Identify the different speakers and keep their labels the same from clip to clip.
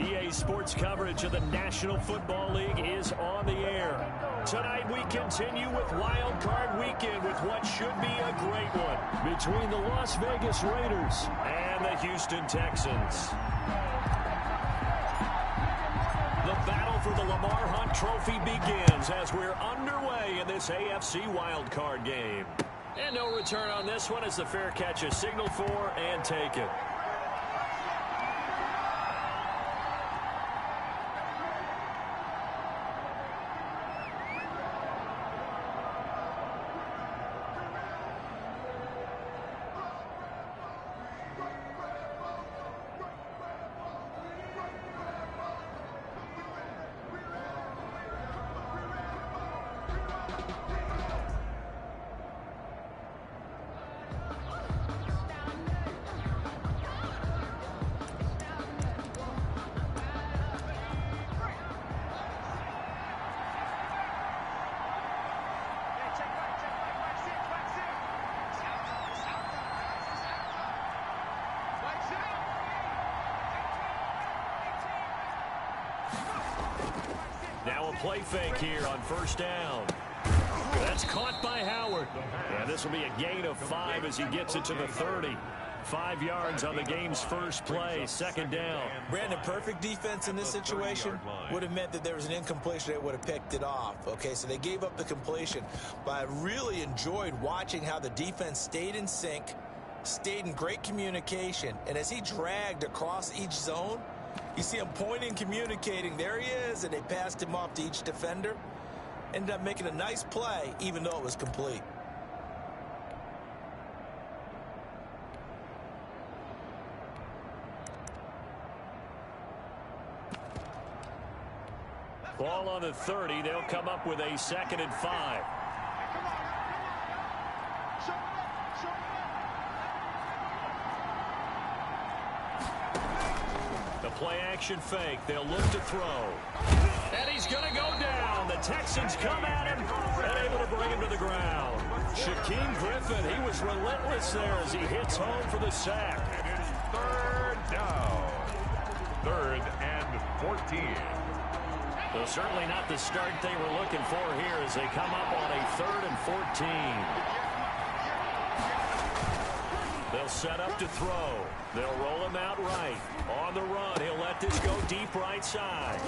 Speaker 1: EA Sports coverage of the National Football League is on the air. Tonight we continue with Wild Card Weekend with what should be a great one between the Las Vegas Raiders and the Houston Texans. The battle for the Lamar Hunt Trophy begins as we're underway in this AFC Wild Card game. And no return on this one as the fair catch is signaled for and taken. Now a play fake here on first down. That's caught by Howard. And this will be a gain of 5 as he gets it to the 30. 5 yards on the game's first play, second down.
Speaker 2: Brandon, perfect defense in this situation would have meant that there was an incompletion. They would have picked it off. Okay, so they gave up the completion. But I really enjoyed watching how the defense stayed in sync, stayed in great communication. And as he dragged across each zone, you see him pointing, communicating. There he is, and they passed him off to each defender. Ended up making a nice play, even though it was complete.
Speaker 1: Ball on the 30. They'll come up with a 2nd and 5. Play action fake. They'll look to throw. And he's going to go down. The Texans come at him and able to bring him to the ground. Shaquem Griffin, he was relentless there as he hits home for the sack.
Speaker 3: And it is 3rd down. 3rd and 14.
Speaker 1: Well, certainly not the start they were looking for here as they come up on a 3rd and 14. They'll set up to throw. They'll roll him out right. On the run, he'll let this go deep right side.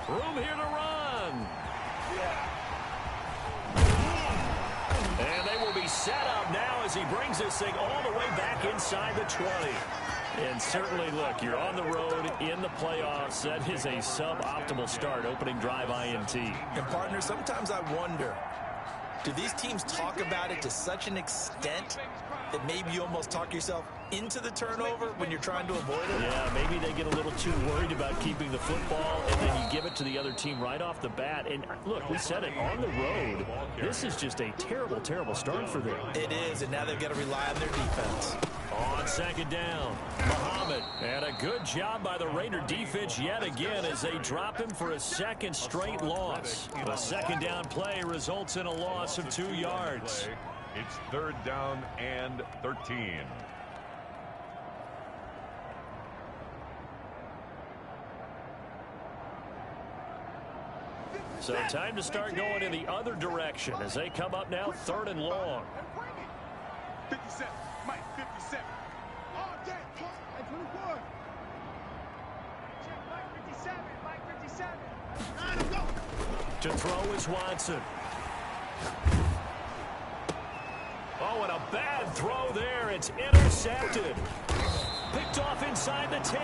Speaker 1: Room here to run. And they will be set up now as he brings this thing all the way back inside the 20. And certainly, look, you're on the road in the playoffs. That is a suboptimal start, opening drive INT.
Speaker 2: And, partner, sometimes I wonder, do these teams talk about it to such an extent that maybe you almost talk yourself into the turnover when you're trying to avoid it?
Speaker 1: Yeah, maybe they get a little too worried about keeping the football, and then you give it to the other team right off the bat. And look, we said it, on the road, this is just a terrible, terrible start for them.
Speaker 2: It is, and now they've got to rely on their defense.
Speaker 1: On 2nd down, Muhammad. And a good job by the Raider defense yet again as they drop him for a 2nd straight loss. The 2nd down play results in a loss of 2 yards.
Speaker 3: It's 3rd down and 13.
Speaker 1: So time to start going in the other direction as they come up now 3rd and long.
Speaker 4: 57, Mike, 57. Oh, damn, at 24. Check, Mike 57, Mike 57. Let's go.
Speaker 1: To throw is Watson. Oh, and a bad throw there. It's intercepted. Picked off inside the 10.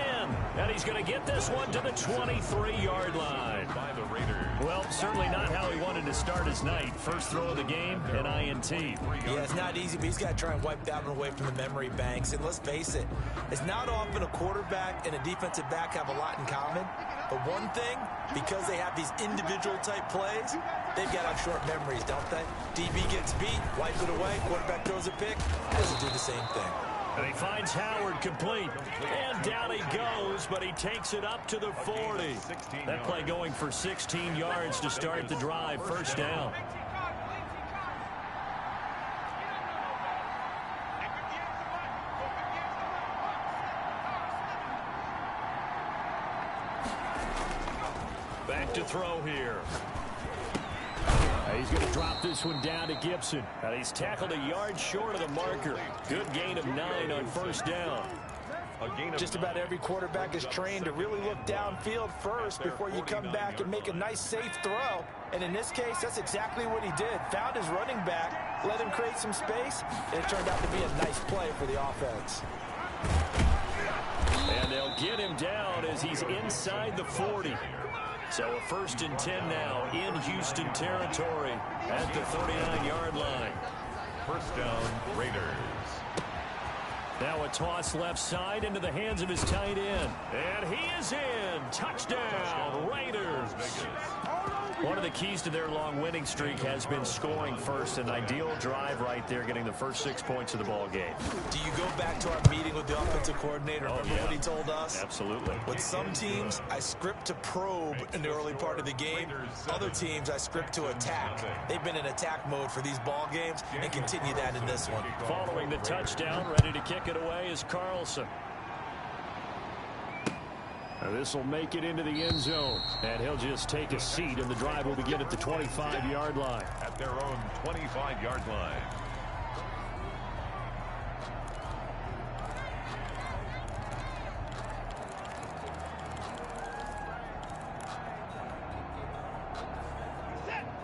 Speaker 1: And he's going to get this one to the 23-yard line.
Speaker 3: By the Raiders.
Speaker 1: Well, certainly not how he wanted to start his night. First throw of the game, an INT.
Speaker 2: Yeah, it's not easy, but he's got to try and wipe that one away from the memory banks. And let's face it, it's not often a quarterback and a defensive back have a lot in common. But one thing, because they have these individual type plays, they've got to have short memories, don't they? DB gets beat, wipe it away, quarterback throws a pick, doesn't do the same thing.
Speaker 1: And he finds Howard complete. And down he goes, but he takes it up to the 40. That play going for 16 yards to start the drive. First down. Back to throw here. He's going to drop this one down to Gibson. And he's tackled a yard short of the marker. Good gain of 9 on first down.
Speaker 2: Just about every quarterback is trained to really look downfield first before you come back and make a nice, safe throw. And in this case, that's exactly what he did. Found his running back, let him create some space, and it turned out to be a nice play for the offense.
Speaker 1: And they'll get him down as he's inside the 40. So a 1st and 10 now in Houston territory at the 39-yard line.
Speaker 3: First down, Raiders.
Speaker 1: Now a toss left side into the hands of his tight end. And he is in. Touchdown, Raiders. One of the keys to their long winning streak has been scoring first. An ideal drive right there, getting the first 6 points of the ball game.
Speaker 2: Do you go back to our meeting with the offensive coordinator? Remember what he told us?
Speaker 1: Absolutely.
Speaker 2: With some teams, I script to probe in the early part of the game. Other teams, I script to attack. They've been in attack mode for these ball games and continue that in this one.
Speaker 1: Following the touchdown, ready to kick it away is Carlson. This will make it into the end zone, and he'll just take a seat, and the drive will begin at the 25-yard line.
Speaker 3: At their own 25-yard line.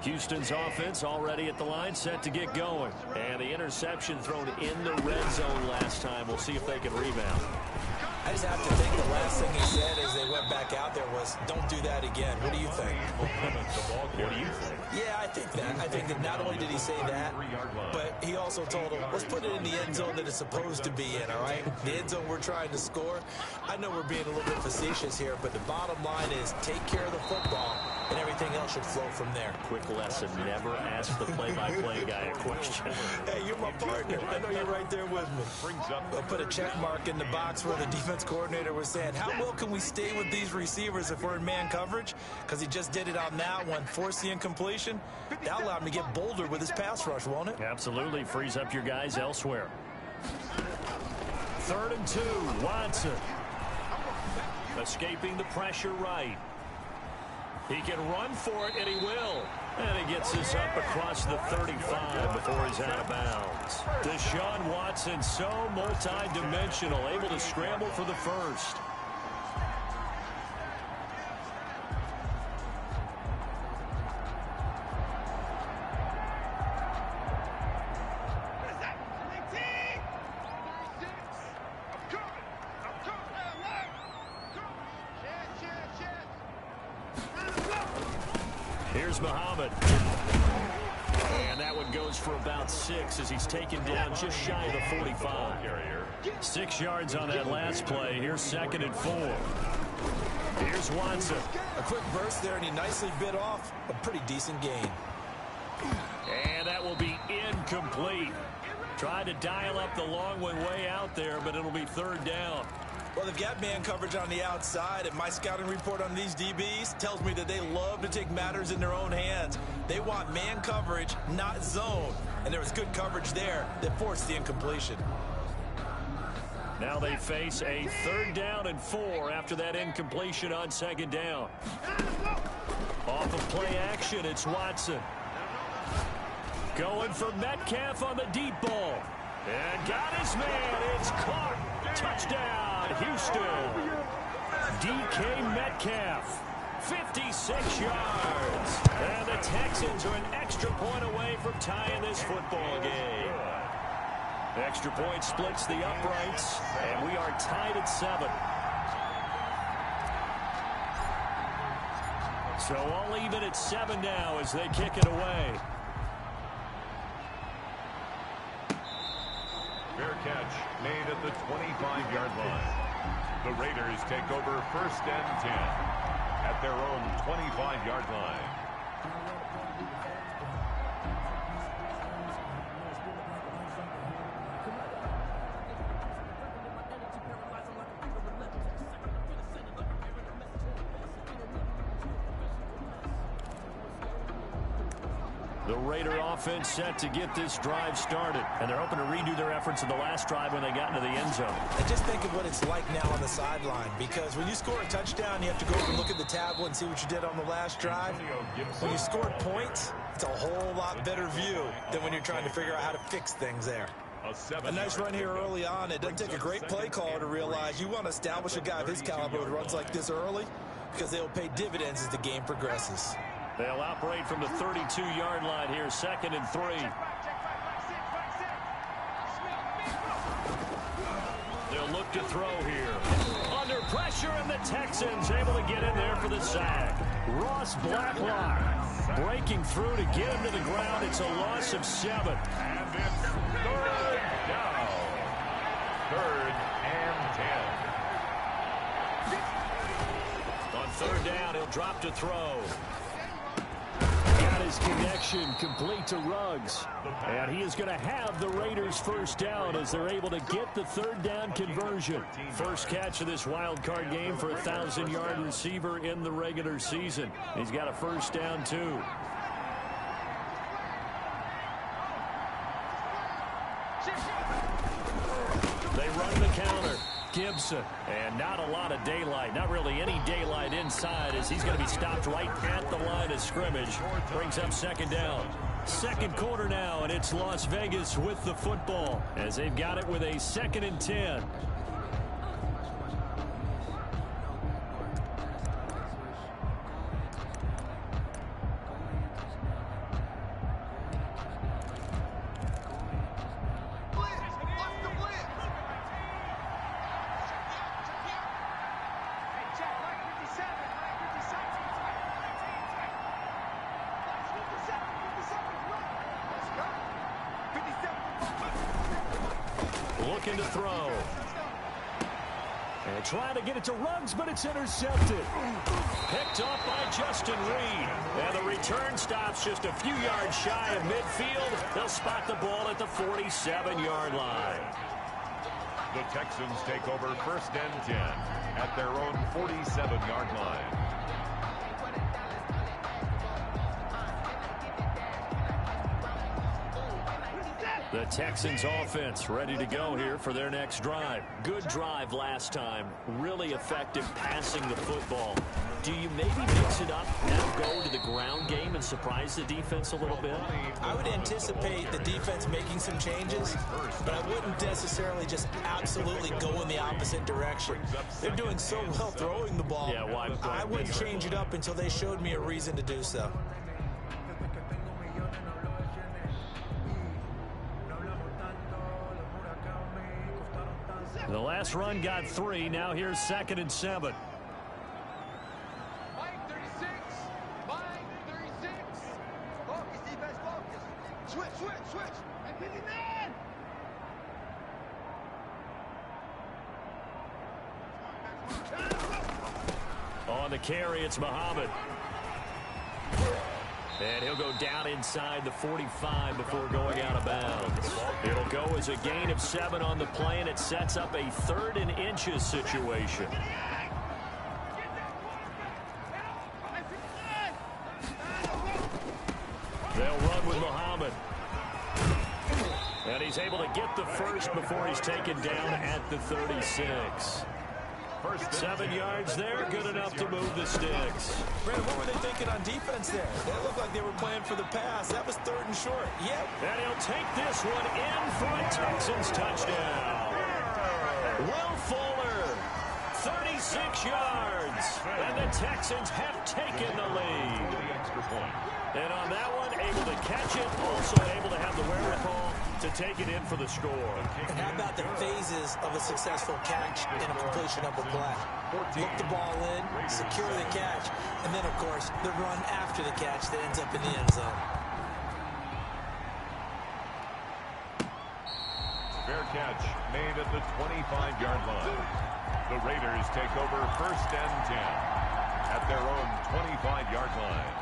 Speaker 1: Houston's offense already at the line, set to get going. And the interception thrown in the red zone last time. We'll see if they can rebound.
Speaker 2: I just have to think the last thing he said as they went back out there was, don't do that again. What do you think?
Speaker 1: What do you think?
Speaker 2: Yeah, I think that. I think that not only did he say that, but he also told him, let's put it in the end zone that it's supposed to be in, all right? The end zone we're trying to score. I know we're being a little bit facetious here, but the bottom line is take care of the football, and everything else should flow from there.
Speaker 1: Quick lesson, never ask the play-by-play guy a question.
Speaker 2: Hey, you're my partner. I know you're right there with me. I'll put a check mark in the box where the defense coordinator was saying, how well can we stay with these receivers if we're in man coverage? Because he just did it on that one, forced the incompletion. That allowed him to get bolder with his pass rush, won't it?
Speaker 1: Absolutely. Frees up your guys elsewhere. 3rd and 2. Watson. Escaping the pressure right. He can run for it, and he will. And he gets this up across the 35 before he's out of bounds. Deshaun Watson, so multi-dimensional, able to scramble for the first. Here's Muhammad. And that one goes for about 6 as he's taken down just shy of the 45. 6 yards on that last play. Here's 2nd and 4. Here's Watson.
Speaker 2: A quick burst there, and he nicely bit off a pretty decent gain.
Speaker 1: And that will be incomplete. Tried to dial up the long one way out there, but it'll be 3rd down.
Speaker 2: Well, they've got man coverage on the outside, and my scouting report on these DBs tells me that they love to take matters in their own hands. They want man coverage, not zone. And there was good coverage there that forced the incompletion.
Speaker 1: Now they face a 3rd down and 4 after that incompletion on 2nd down. Off of play action, it's Watson. Going for Metcalf on the deep ball. And got his man. It's caught. Touchdown, Houston. DK Metcalf, 56 yards. And the Texans are an extra point away from tying this football game. Extra point splits the uprights, and we are tied at 7. So all even at 7 now as they kick it away.
Speaker 3: Fair catch made at the 25-yard line. The Raiders take over 1st and 10 at their own 25-yard line.
Speaker 1: The Raider offense set to get this drive started. And they're hoping to redo their efforts in the last drive when they got into the end zone.
Speaker 2: And just think of what it's like now on the sideline. Because when you score a touchdown, you have to go over and look at the tablet and see what you did on the last drive. When you scored points, it's a whole lot better view than when you're trying to figure out how to fix things there. A nice run here early on. It doesn't take a great play caller to realize you want to establish a guy of his caliber with runs like this early, because they'll pay dividends as the game progresses.
Speaker 1: They'll operate from the 32-yard line here, 2nd and 3. They'll look to throw here. Under pressure, and the Texans able to get in there for the sack. Ross Blacklock breaking through to get him to the ground. It's a loss of 7.
Speaker 3: And it's 3rd down. 3rd and 10.
Speaker 1: On 3rd down, he'll drop to throw. Got his connection complete to Ruggs. And he is going to have the Raiders first down as they're able to get the 3rd down conversion. First catch of this wild card game for a 1,000-yard receiver in the regular season. He's got a first down, too. They run the counter. Gibson, and not a lot of daylight, not really any daylight inside, as he's going to be stopped right at the line of scrimmage. Brings up 2nd down. 2nd quarter now, and it's Las Vegas with the football as they've got it with a 2nd and 10. Looking to throw. And trying to get it to Ruggs, but it's intercepted. Picked off by Justin Reed. And the return stops just a few yards shy of midfield. They'll spot the ball at the 47-yard line.
Speaker 3: The Texans take over 1st and 10 at their own 47-yard line.
Speaker 1: The Texans offense ready to go here for their next drive. Good drive last time. Really effective passing the football. Do you maybe mix it up, now go to the ground game and surprise the defense a little bit?
Speaker 2: I would anticipate the defense making some changes, but I wouldn't necessarily just absolutely go in the opposite direction. They're doing so well throwing the ball.
Speaker 1: Yeah, why?
Speaker 2: I wouldn't change it up until they showed me a reason to do so.
Speaker 1: The last run got 3. Now here's 2nd and 7.
Speaker 4: Mike 36. Mike 36. Focus, defense, focus. Switch. And 59.
Speaker 1: On the carry, it's Muhammad. And he'll go down inside the 45 before going out of bounds. It'll go as a gain of 7 on the play, and it sets up a 3rd and inches situation. They'll run with Muhammad. And he's able to get the first before he's taken down at the 36. 7 yards there, good enough to move the sticks.
Speaker 2: Brandon, what were they thinking on defense there? That looked like they were playing for the pass. That was 3rd and short. Yep.
Speaker 1: And he'll take this one in for a Texans touchdown. Will Fuller, 36 yards. And the Texans have taken the lead. And on that one, able to catch it, also able to have the wherewithal to take it in for the score.
Speaker 2: And how about the phases of a successful catch and a completion of a play? Look the ball in, secure the catch, and then, of course, the run after the catch that ends up in the end zone.
Speaker 3: Fair catch made at the 25-yard line. The Raiders take over 1st and 10 at their own 25-yard line.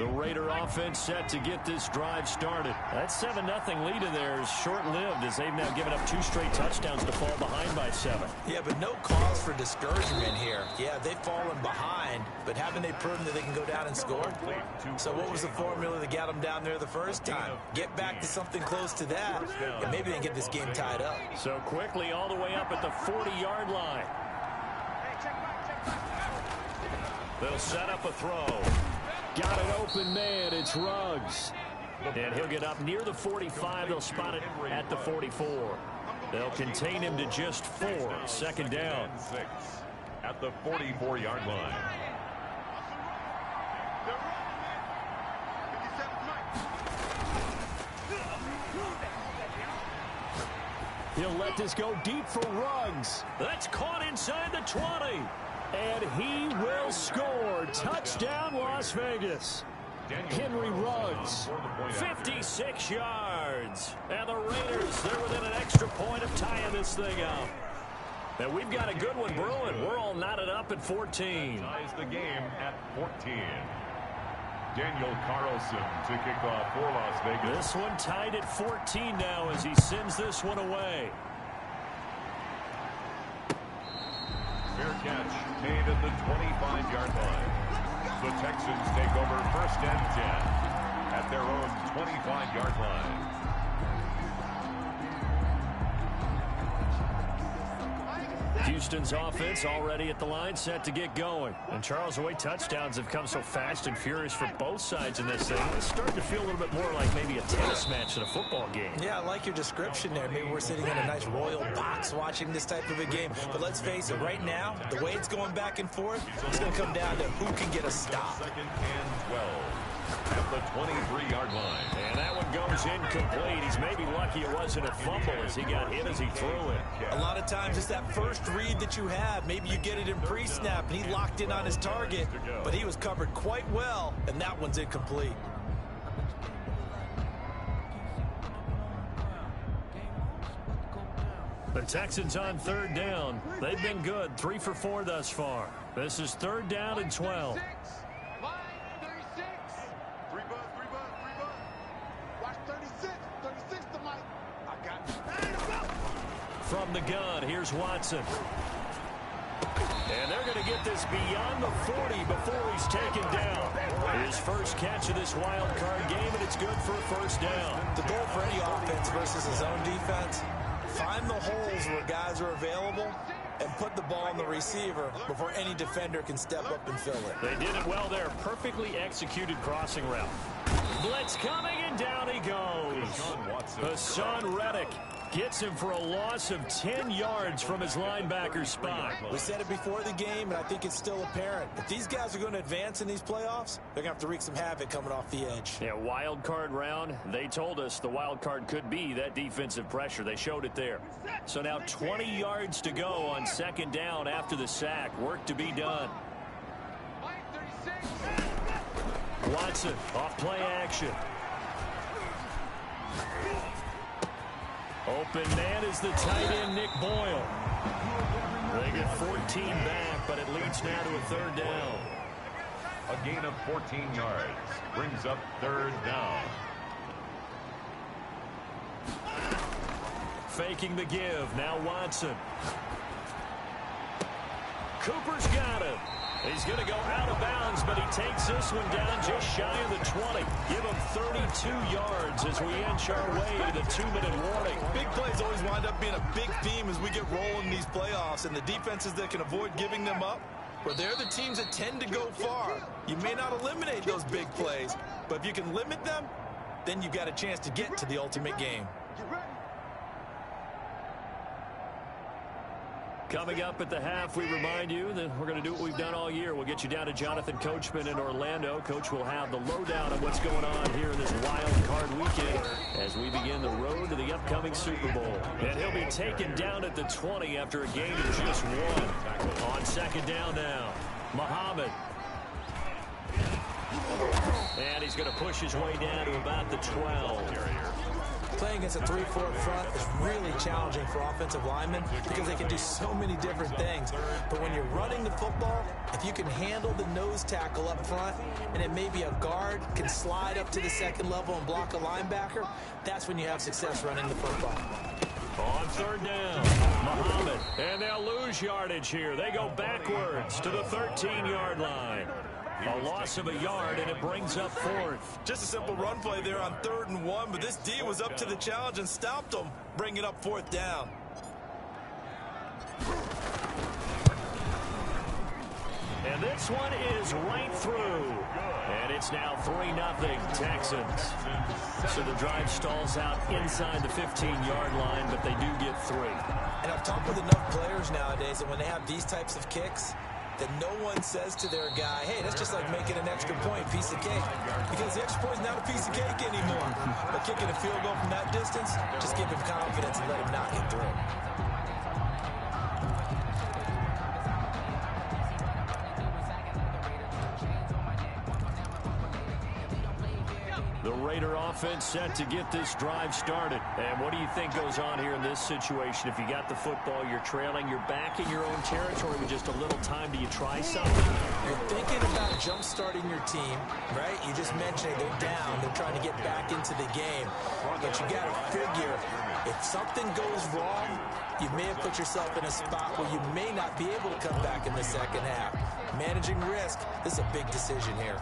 Speaker 1: The Raider offense set to get this drive started. That 7-0 lead in there is short-lived as they've now given up 2 straight touchdowns to fall behind by 7.
Speaker 2: Yeah, but no cause for discouragement here. Yeah, they've fallen behind, but haven't they proven that they can go down and score? So what was the formula that got them down there the first time? Get back to something close to that, and maybe they can get this game tied up.
Speaker 1: So quickly all the way up at the 40-yard line. They'll set up a throw. Got an open man. It's Ruggs. And he'll get up near the 45. They'll spot it at the 44. They'll contain him to just 4. Second down.
Speaker 3: At the 44-yard line.
Speaker 1: He'll let this go deep for Ruggs. That's caught inside the 20. And he will score. Touchdown, Las Vegas. Henry Ruggs, 56 yards. And the Raiders, they're within an extra point of tying this thing up. And we've got a good one brewing. We're all knotted up at 14.
Speaker 3: Ties the game at 14. Daniel Carlson to kick off for Las Vegas.
Speaker 1: This one tied at 14 now as he sends this one away.
Speaker 3: Fair catch made at the 25-yard line. The Texans take over 1st and 10 at their own 25-yard line.
Speaker 1: Houston's offense already at the line, set to get going. And Charles, the way touchdowns have come so fast and furious for both sides in this thing, it's starting to feel a little bit more like maybe a tennis match than a football game.
Speaker 2: Yeah, I like your description there. Maybe we're sitting in a nice royal box watching this type of a game. But let's face it, right now, the way it's going back and forth, it's going to come down to who can get a stop.
Speaker 3: 2nd and 12 at the 23-yard line.
Speaker 1: And that one goes incomplete. He's maybe lucky it wasn't a fumble as he got hit as he threw it.
Speaker 2: A lot of times it's that first read that you have. Maybe you get it in pre-snap, and he locked in on his target, but he was covered quite well, and that one's incomplete.
Speaker 1: The Texans on 3rd down. They've been good, 3 for 4 thus far. This is 3rd down and 12. From the gun, here's Watson. And they're going to get this beyond the 40 before he's taken down. His first catch of this wild card game, and it's good for a 1st down.
Speaker 2: The goal for any offense versus his own defense, find the holes where guys are available and put the ball on the receiver before any defender can step up and fill it.
Speaker 1: They did it well there. Perfectly executed crossing route. Blitz coming, and down he goes. Hassan Reddick gets him for a loss of 10 yards from his linebacker spot.
Speaker 2: We said it before the game, and I think it's still apparent. If these guys are going to advance in these playoffs, they're going to have to wreak some havoc coming off the edge.
Speaker 1: Yeah, wild card round. They told us the wild card could be that defensive pressure. They showed it there. So now 20 yards to go on 2nd down after the sack. Work to be done. Watson off play action. Open man is the tight end, Nick Boyle. They get 14 back, but it leads now to a 3rd down.
Speaker 3: A gain of 14 yards brings up 3rd down.
Speaker 1: Faking the give. Now Watson. Cooper's got him. He's going to go out of bounds, but he takes this one down just shy of the 20. Give him 32 yards as we inch our way to the 2-minute warning.
Speaker 2: Big plays always wind up being a big theme as we get rolling in these playoffs, and the defenses that can avoid giving them up, well, they're the teams that tend to go far. You may not eliminate those big plays, but if you can limit them, then you've got a chance to get to the ultimate game.
Speaker 1: Coming up at the half, we remind you that we're going to do what we've done all year. We'll get you down to Jonathan Coachman in Orlando. Coach will have the lowdown of what's going on here in this wild card weekend as we begin the road to the upcoming Super Bowl. And he'll be taken down at the 20 after a gain of just 1. On 2nd down now, Muhammad. And he's going to push his way down to about the 12.
Speaker 2: playing against a 3-4 front is really challenging for offensive linemen because they can do so many different things. But when you're running the football, if you can handle the nose tackle up front, and then maybe a guard can slide up to the second level and block a linebacker, that's when you have success running the football.
Speaker 1: On third down, Muhammad. And they'll lose yardage here. They go backwards to the 13-yard line. A loss of a yard, and it brings up fourth.
Speaker 2: Just a simple run play there on 3rd and 1, but this D was up to the challenge and stopped them, bringing up 4th down.
Speaker 1: And this one is right through. And it's now 3-0 Texans. So the drive stalls out inside the 15-yard line, but they do get 3.
Speaker 2: And I've talked with enough players nowadays that when they have these types of kicks, that no one says to their guy, hey, that's just like making an extra point, piece of cake. Because the extra point is not a piece of cake anymore. But kicking a field goal from that distance, just give him confidence and let him knock it through.
Speaker 1: The Raider offense set to get this drive started. And what do you think goes on here in this situation? If you got the football, you're trailing, you're back in your own territory with just a little time. Do you try something?
Speaker 2: You're thinking about jump-starting your team, right? You just mentioned it. They're down. They're trying to get back into the game. But you got to figure, if something goes wrong, you may have put yourself in a spot where you may not be able to come back in the second half. Managing risk, this is a big decision here.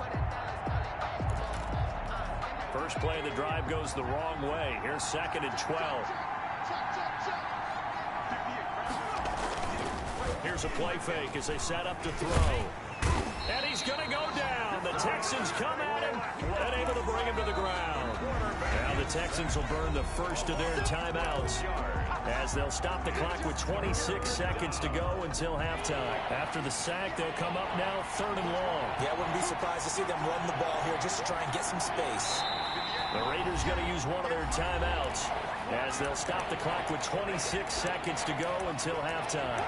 Speaker 1: First play of the drive goes the wrong way. Here's 2nd and 12. Here's a play fake as they set up to throw. And he's going to go down. The Texans come at him and able to bring him to the ground. Now the Texans will burn the first of their timeouts as they'll stop the clock with 26 seconds to go until halftime. After the sack, they'll come up now 3rd and long.
Speaker 2: Yeah, I wouldn't be surprised to see them run the ball here just to try and get some space.
Speaker 1: The Raiders going to use one of their timeouts as they'll stop the clock with 26 seconds to go until halftime.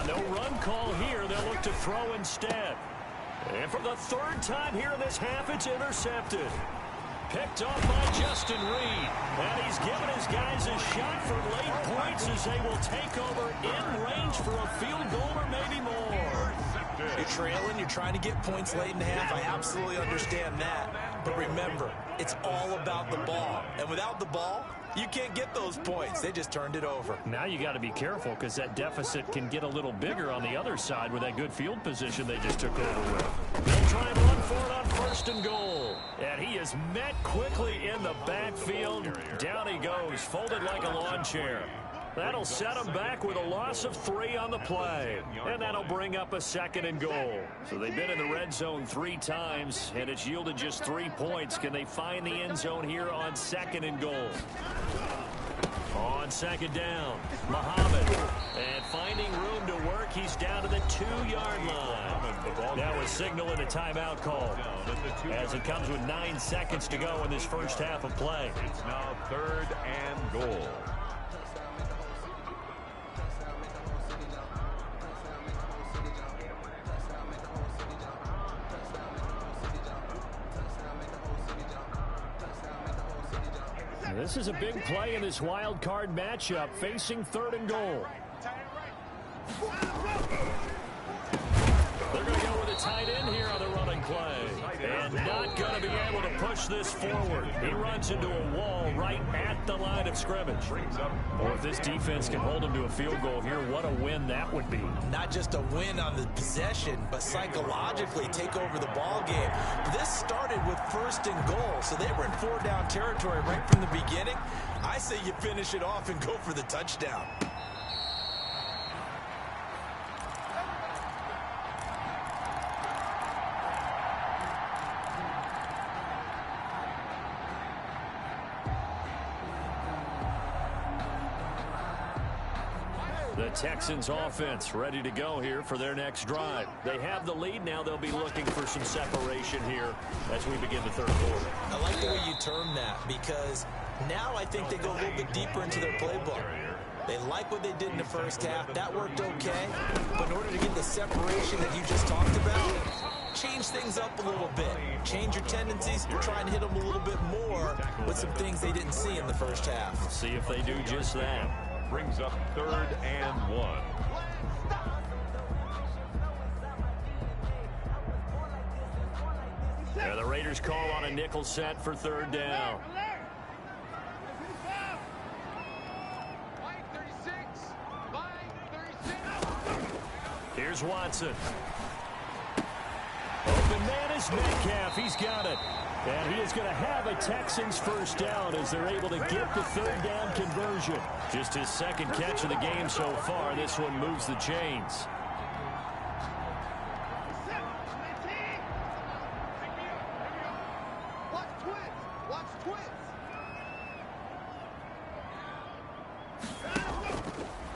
Speaker 1: No run call here. They'll look to throw instead. And for the 3rd time here in this half, it's intercepted. Picked off by Justin Reed. And he's given his guys a shot for late points as they will take over in range for a field goal or maybe more.
Speaker 2: You're trailing, you're trying to get points late in the half. I absolutely understand that. But remember, it's all about the ball. And without the ball, you can't get those points. They just turned it over.
Speaker 1: Now you got to be careful because that deficit can get a little bigger on the other side with that good field position they just took over with. They'll try and run for it on 1st and goal. And he is met quickly in the backfield. Down he goes, folded like a lawn chair. That'll set him back with a loss of 3 on the play. And that'll bring up a 2nd and goal. So they've been in the red zone 3 times, and it's yielded just 3 points. Can they find the end zone here on 2nd and goal? On 2nd down, Muhammad. And finding room to work, he's down to the 2-yard line. Now a signal and a timeout call as it comes with 9 seconds to go in this first half of play.
Speaker 3: It's now 3rd and goal.
Speaker 1: This is a big play in this wild card matchup, facing 3rd and goal. They're going to go with a tight end here on the running play. And not going to be able to push this forward. He runs into a wall right at the line of scrimmage. Or if this defense can hold him to a field goal here, what a win that would be.
Speaker 2: Not just a win on the possession, but psychologically take over the ball game. This started with 1st and goal, so they were in 4-down territory right from the beginning. I say you finish it off and go for the touchdown.
Speaker 1: The Texans offense ready to go here for their next drive. They have the lead. Now they'll be looking for some separation here as we begin the third quarter.
Speaker 2: I like the way you term that, because now I think they go a little bit deeper into their playbook. They like what they did in the first half. That worked okay. But in order to get the separation that you just talked about, change things up a little bit. Change your tendencies. Try and hit them a little bit more with some things they didn't see in the first half.
Speaker 1: See if they do just that.
Speaker 3: Brings up 3rd and 1.
Speaker 1: There, the Raiders call on a nickel set for 3rd down. Here's Watson. Open man is Metcalf. He's got it. And he is going to have a Texans first down as they're able to get the 3rd down conversion. Just his 2nd catch of the game so far. This one moves the chains.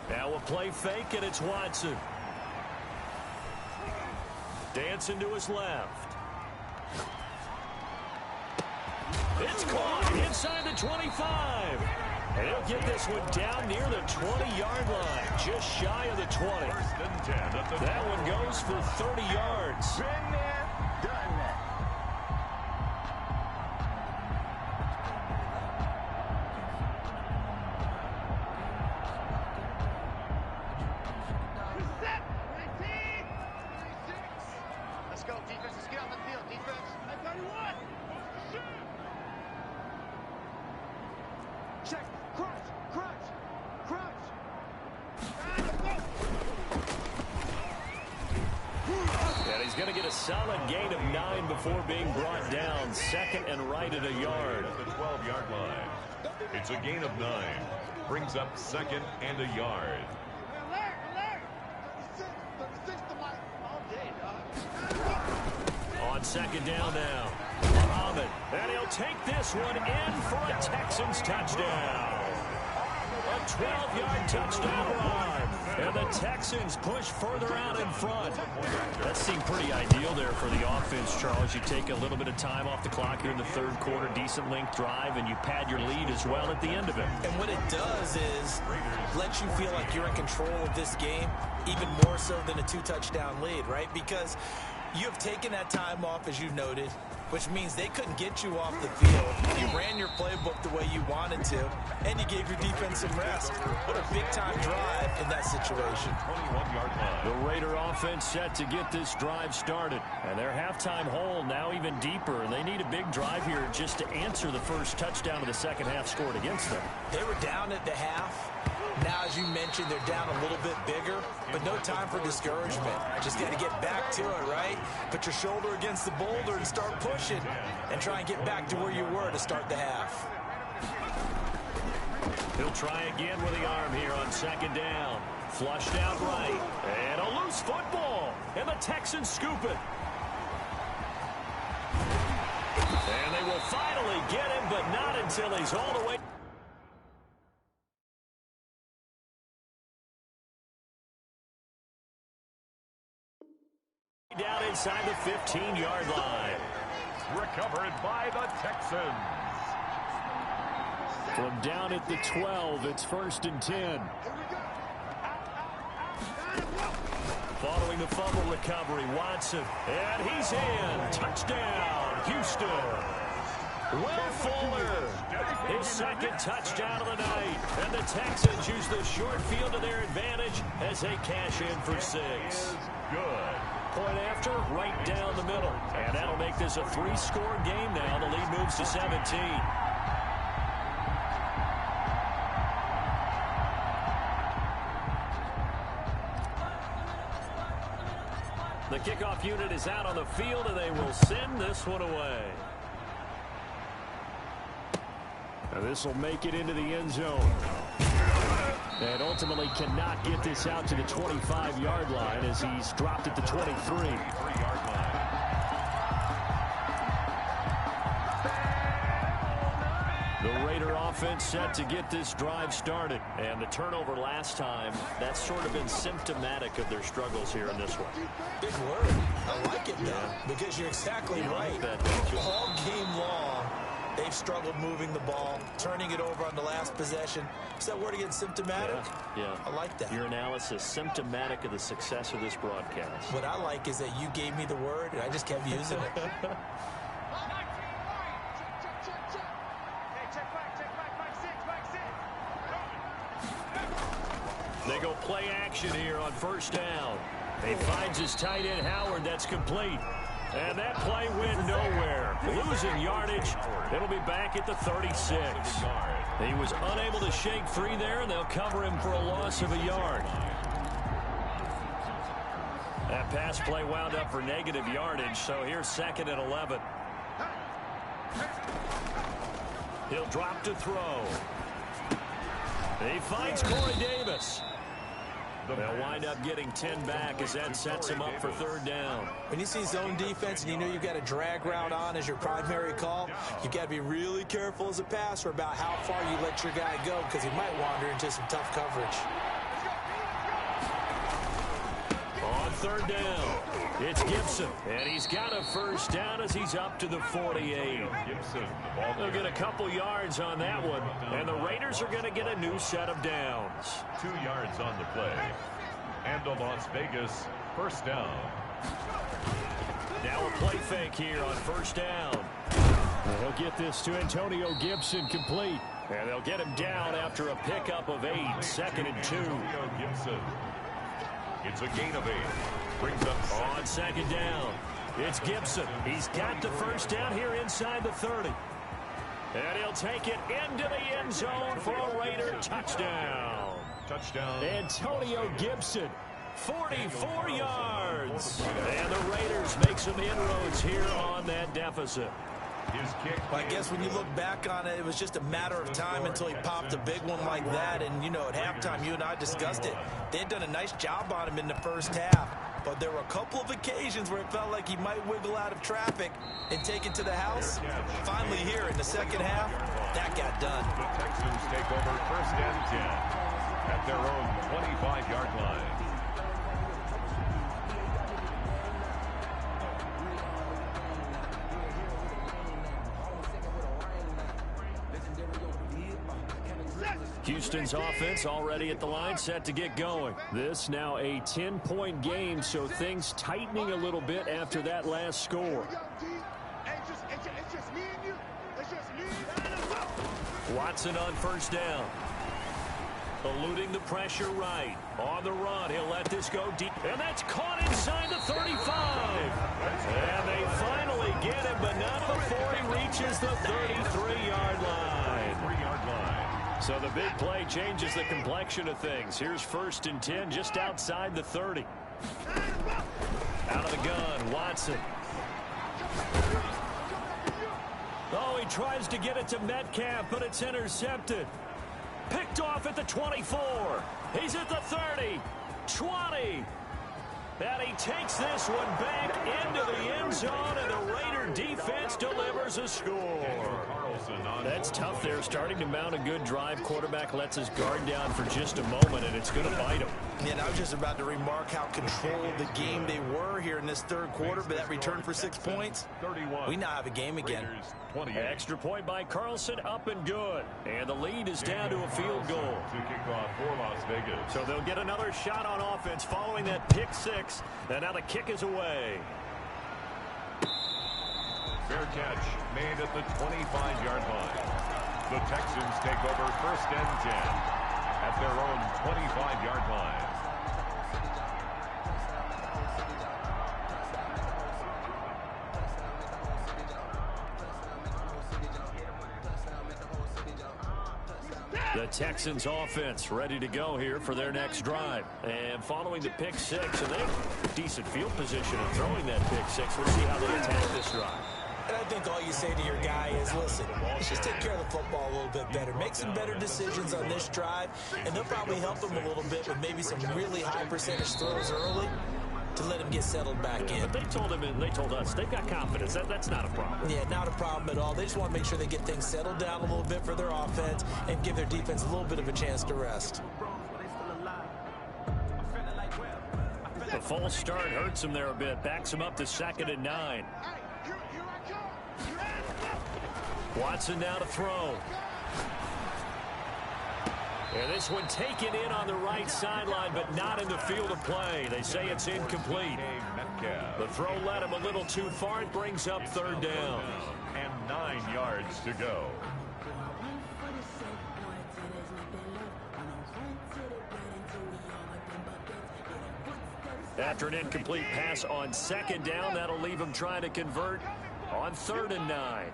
Speaker 1: Now a play fake, and it's Watson. Dancing to his left. It's caught inside the 25. And he'll get this one down near the 20-yard line, just shy of the 20.
Speaker 3: 1st and 10 at the
Speaker 1: that one goes for 30 yards.
Speaker 4: Been there, done that. Let's go, defense. Let's get on the field, defense. 31. Check. Crunch. Crunch. Crunch.
Speaker 1: And he's going to get a solid gain of 9 before being brought down. 2nd and right at a yard.
Speaker 3: At the 12-yard line. It's a gain of 9. Brings up 2nd and a yard.
Speaker 4: Alert. 36 to my all day, dog.
Speaker 1: On 2nd down now. Muhammad. And he'll take this one in for a Texans touchdown. A 12-yard touchdown run. And the Texans push further out in front. That seemed pretty ideal there for the offense, Charles. You take a little bit of time off the clock here in the 3rd quarter, decent length drive, and you pad your lead as well at the end of it.
Speaker 2: And what it does is let you feel like you're in control of this game, even more so than a 2-touchdown lead, right? Because you have taken that time off, as you noted, which means they couldn't get you off the field. You ran your playbook the way you wanted to, and you gave your defense some rest. What a big-time drive in that situation.
Speaker 3: 21-yard line.
Speaker 1: The Raider offense set to get this drive started. And their halftime hole now even deeper. And they need a big drive here just to answer the first touchdown of the second half scored against them.
Speaker 2: They were down at the half. Now, as you mentioned, they're down a little bit bigger, but no time for discouragement. Just got to get back to it, right? Put your shoulder against the boulder and start pushing and try and get back to where you were to start the half.
Speaker 1: He'll try again with the arm here on 2nd down. Flushed out right. And a loose football. And the Texans scoop it. And they will finally get him, but not until he's all the way. Down inside the 15-yard line.
Speaker 3: Recovered by the Texans.
Speaker 1: From down at the 12, it's 1st and 10. Following the fumble recovery, Watson. And he's in. Touchdown, Houston. Will Fuller, his 2nd touchdown of the night. And the Texans use the short field to their advantage as they cash in for 6.
Speaker 3: Good.
Speaker 1: Point after, right down the middle. And that'll make this a 3-score game now. The lead moves to 17. The kickoff unit is out on the field, and they will send this one away. And this will make it into the end zone. And ultimately cannot get this out to the 25-yard line as he's dropped at the 23.
Speaker 3: 3-yard line.
Speaker 1: The Raider offense set to get this drive started. And the turnover last time, that's sort of been symptomatic of their struggles here in this one.
Speaker 2: Big word. I like it, though, because you're exactly right.
Speaker 1: Like that, don't you?
Speaker 2: All game long, they've struggled moving the ball, turning it over on the last possession. Is that word again, symptomatic?
Speaker 1: Yeah.
Speaker 2: I like that.
Speaker 1: Your analysis, symptomatic of the success of this broadcast.
Speaker 2: What I like is that you gave me the word, and I just kept using it.
Speaker 1: They go play action here on first down. He finds his tight end, Howard. That's complete. And that play went nowhere. Losing yardage. It'll be back at the 36. He was unable to shake free there, and they'll cover him for a loss of a yard. That pass play wound up for negative yardage, so here's 2nd and 11. He'll drop to throw. He finds Corey Davis. They'll wind up getting 10 back as that sets him up for 3rd down.
Speaker 2: When you see zone defense and you know you've got a drag route on as your primary call, you've got to be really careful as a passer about how far you let your guy go because he might wander into some tough coverage.
Speaker 1: On 3rd down, it's Gibson, and he's got a 1st down as he's up to the 48. They'll get a couple yards on that one, and the Raiders are going to get a new set of downs.
Speaker 3: 2 yards on the play. And a Las Vegas 1st down.
Speaker 1: Now a play fake here on 1st down. They'll get this to Antonio Gibson complete, and they'll get him down after a pickup of 8, 2nd and 2.
Speaker 3: Antonio Gibson. It's a gain of 8. Brings up
Speaker 1: on 2nd down. It's Gibson. He's got the 1st down here inside the 30. And he'll take it into the end zone for a Raider touchdown.
Speaker 3: Touchdown.
Speaker 1: Antonio Gibson, 44 yards. And the Raiders make some inroads here on that deficit.
Speaker 3: His kick.
Speaker 2: I guess when you look back on it, it was just a matter of time until he popped a big one like that. And, you know, at halftime, you and I discussed it. They had done a nice job on him in the 1st half. But there were a couple of occasions where it felt like he might wiggle out of traffic and take it to the house. Finally here in the 2nd half, that got done.
Speaker 3: The Texans take over 1st and 10 at their own 25-yard line.
Speaker 1: Houston's offense already at the line, set to get going. This now a 10-point game, so things tightening a little bit after that last score. Watson on 1st down. Eluding the pressure right. On the run, he'll let this go deep. And that's caught inside the 35. And they finally get him, but not before he reaches the 33-yard line.
Speaker 3: 3-yard line.
Speaker 1: So the big play changes the complexion of things. Here's 1st and 10 just outside the 30. Out of the gun, Watson. Oh, he tries to get it to Metcalf, but it's intercepted. Picked off at the 24. He's at the 30, 20. And he takes this one back into the end zone, and the Raider defense delivers a score. That's tough there, starting to mount a good drive. Quarterback lets his guard down for just a moment, and it's going to bite him.
Speaker 2: And I was just about to remark how controlled the game they were here in this 3rd quarter, but that return for 6 points, we now have a game again.
Speaker 1: Extra point by Carlson, up and good. And the lead is down to a field goal.
Speaker 3: To kick off for Las Vegas.
Speaker 1: So they'll get another shot on offense following that pick 6. And now the kick is away.
Speaker 3: Fair catch made at the 25-yard line. The Texans take over 1st and 10 at their own 25-yard line.
Speaker 1: The Texans offense ready to go here for their next drive. And following the pick 6, and they have decent field position in throwing that pick 6. We'll see how they attack this drive.
Speaker 2: And I think all you say to your guy is, listen, let's just take care of the football a little bit better. Make some better decisions on this drive, and they'll probably help him a little bit with maybe some really high percentage throws early. to let him get settled back in.
Speaker 1: But they told him, and they told us, they've got confidence. That's not a problem.
Speaker 2: Yeah, not a problem at all. They just want to make sure they get things settled down a little bit for their offense and give their defense a little bit of a chance to rest.
Speaker 1: The false start hurts him there a bit. Backs him up to 2nd and 9. Watson now to throw. And this one taken in on the right sideline, but not in the field of play. They say it's incomplete. The throw led him a little too far. It brings up 3rd down.
Speaker 3: And 9 yards to go.
Speaker 1: After an incomplete pass on 2nd down, that'll leave him trying to convert on 3rd and 9.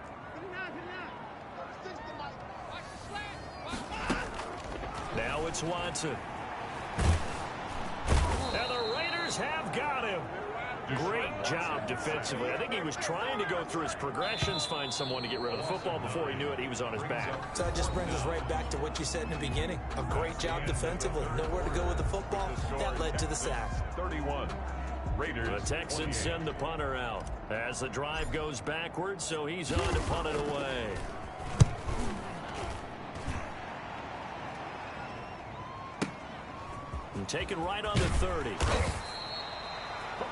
Speaker 1: Now it's Watson. And the Raiders have got him. Great job defensively. I think he was trying to go through his progressions, find someone to get rid of the football. Before he knew it, he was on his back.
Speaker 2: So that just brings us right back to what you said in the beginning. A great job defensively. Nowhere to go with the football. That led to the sack.
Speaker 3: 31. Raiders.
Speaker 1: The Texans send the punter out as the drive goes backwards, so he's on to punt it away. And taken right on the 30.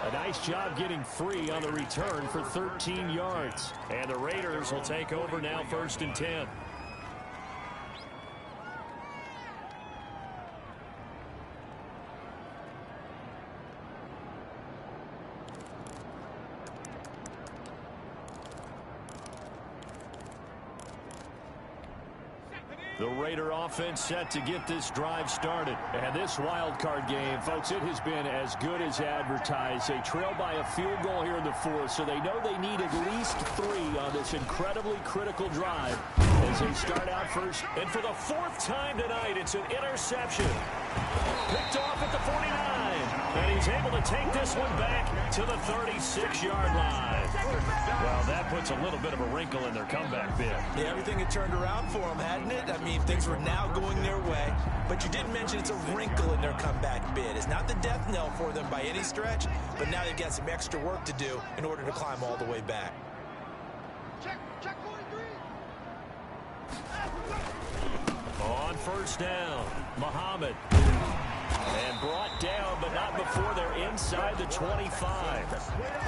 Speaker 1: A nice job getting free on the return for 13 yards. And the Raiders will take over now, 1st and 10. The Raider offense set to get this drive started. And this wild card game, folks, it has been as good as advertised. They trail by a field goal here in the 4th, so they know they need at least 3 on this incredibly critical drive as they start out first. And for the 4th time tonight, it's an interception. Picked off at the 49. And he's able to take this one back to the 36-yard line. Well, that puts a little bit of a wrinkle in their comeback bid.
Speaker 2: Yeah, everything had turned around for them, hadn't it? I mean, things were now going their way. But you did mention it's a wrinkle in their comeback bid. It's not the death knell for them by any stretch, but now they've got some extra work to do in order to climb all the way back.
Speaker 1: On 1st down, Muhammad. And brought down, but not before they're inside the 25.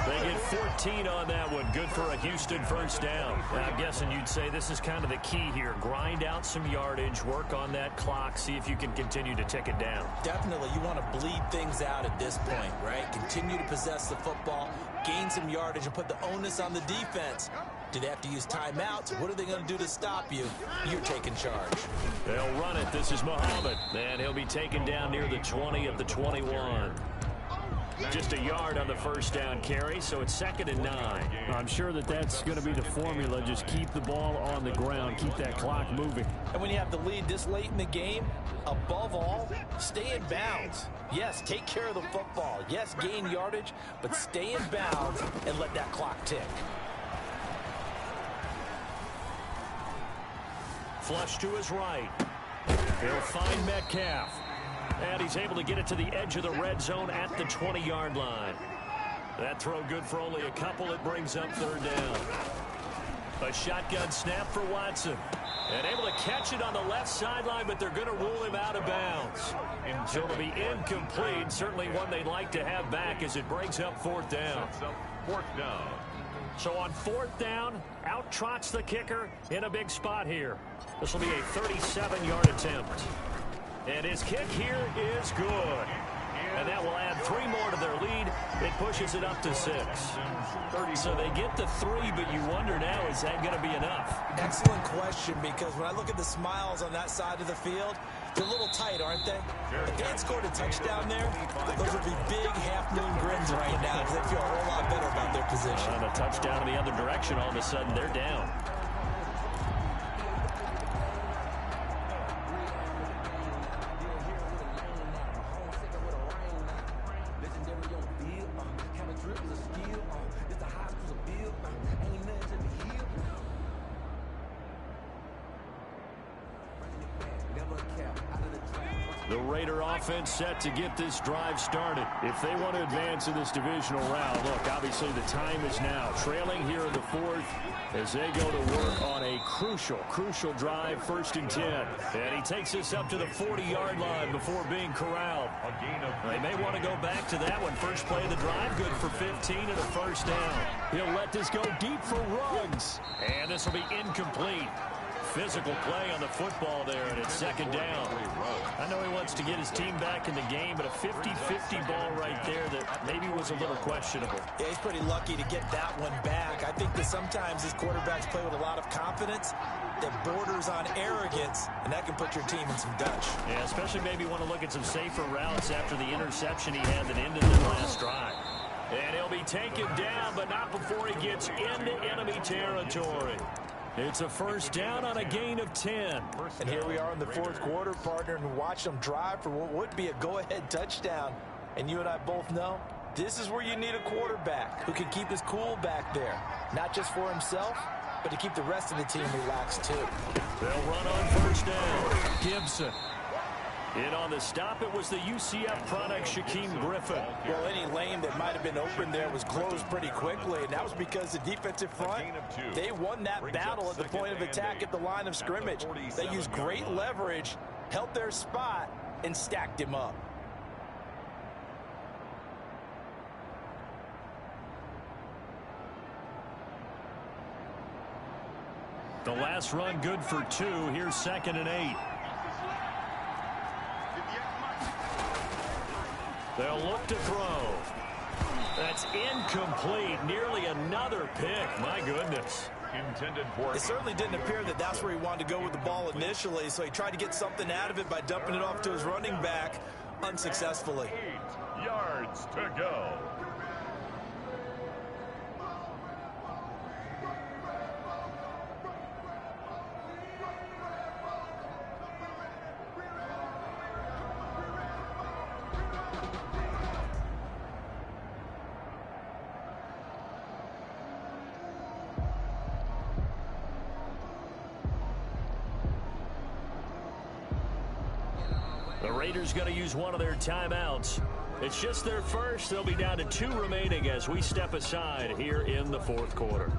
Speaker 1: They get 14 on that one. Good for a Houston 1st down. And I'm guessing you'd say this is kind of the key here. Grind out some yardage, work on that clock, see if you can continue to tick it down.
Speaker 2: Definitely, you want to bleed things out at this point, right? Continue to possess the football, gain some yardage, and put the onus on the defense. Do they have to use timeouts? What are they going to do to stop you? You're taking charge.
Speaker 1: They'll run it. This is Muhammad. And he'll be taken down near the 20 of the 21. Just a yard on the 1st down carry, so it's 2nd and 9. I'm sure that's going to be the formula. Just keep the ball on the ground. Keep that clock moving.
Speaker 2: And when you have the lead this late in the game, above all, stay in bounds. Yes, take care of the football. Yes, gain yardage, but stay in bounds and let that clock tick.
Speaker 1: Flush to his right. He'll find Metcalf. And he's able to get it to the edge of the red zone at the 20-yard line. That throw good for only a couple. It brings up 3rd down. A shotgun snap for Watson. And able to catch it on the left sideline, but they're going to rule him out of bounds. So it'll be incomplete. Certainly one they'd like to have back as it brings up 4th down.
Speaker 3: 4th down.
Speaker 1: So on 4th down, out trots the kicker in a big spot here. This will be a 37-yard attempt. And his kick here is good. And that will add 3 more to their lead. It pushes it up to 6. So they get the 3, but you wonder now, is that going to be enough?
Speaker 2: Excellent question, because when I look at the smiles on that side of the field, they're a little tight, aren't they? If they had scored a touchdown there, those would be big half-moon grins right now because they feel a whole lot better about their position.
Speaker 1: And a touchdown in the other direction, all of a sudden they're down. The Raider offense set to get this drive started. If they want to advance in this divisional round, look, obviously the time is now. Trailing here in the fourth as they go to work on a crucial drive, 1st and 10. And he takes this up to the 40-yard line before being corralled. They may want to go back to that one. First play of the drive, good for 15 and a first down. He'll let this go deep for Ruggs. And this will be incomplete. Physical play on the football there, and it's 2nd down. I know he wants to get his team back in the game, but a 50-50 ball right there that maybe was a little questionable.
Speaker 2: Yeah, he's pretty lucky to get that one back. I think that sometimes these quarterbacks play with a lot of confidence that borders on arrogance, and that can put your team in some Dutch.
Speaker 1: Yeah, especially maybe want to look at some safer routes after the interception he had that ended the last drive. And he'll be taken down, but not before he gets into enemy territory. It's a first down on a gain of 10.
Speaker 2: And here we are in the 4th quarter, partner, and watch them drive for what would be a go-ahead touchdown. And you and I both know this is where you need a quarterback who can keep his cool back there. Not just for himself, but to keep the rest of the team relaxed too.
Speaker 1: They'll run on first down. Gibson. In on the stop, it was the UCF product, Shaquem Griffin.
Speaker 2: Well, any lane that might have been open there was closed pretty quickly, and that was because the defensive front, they won that battle at the point of attack at the line of scrimmage. They used great leverage, held their spot, and stacked him up.
Speaker 1: The last run good for 2. Here's 2nd and 8. They'll look to throw. That's incomplete. Nearly another pick. My goodness.
Speaker 2: It certainly didn't appear that that's where he wanted to go with the ball initially, so he tried to get something out of it by dumping it off to his running back unsuccessfully.
Speaker 3: 8 yards to go.
Speaker 1: The Raiders going to use one of their timeouts. It's just their first. They'll be down to 2 remaining as we step aside here in the 4th quarter.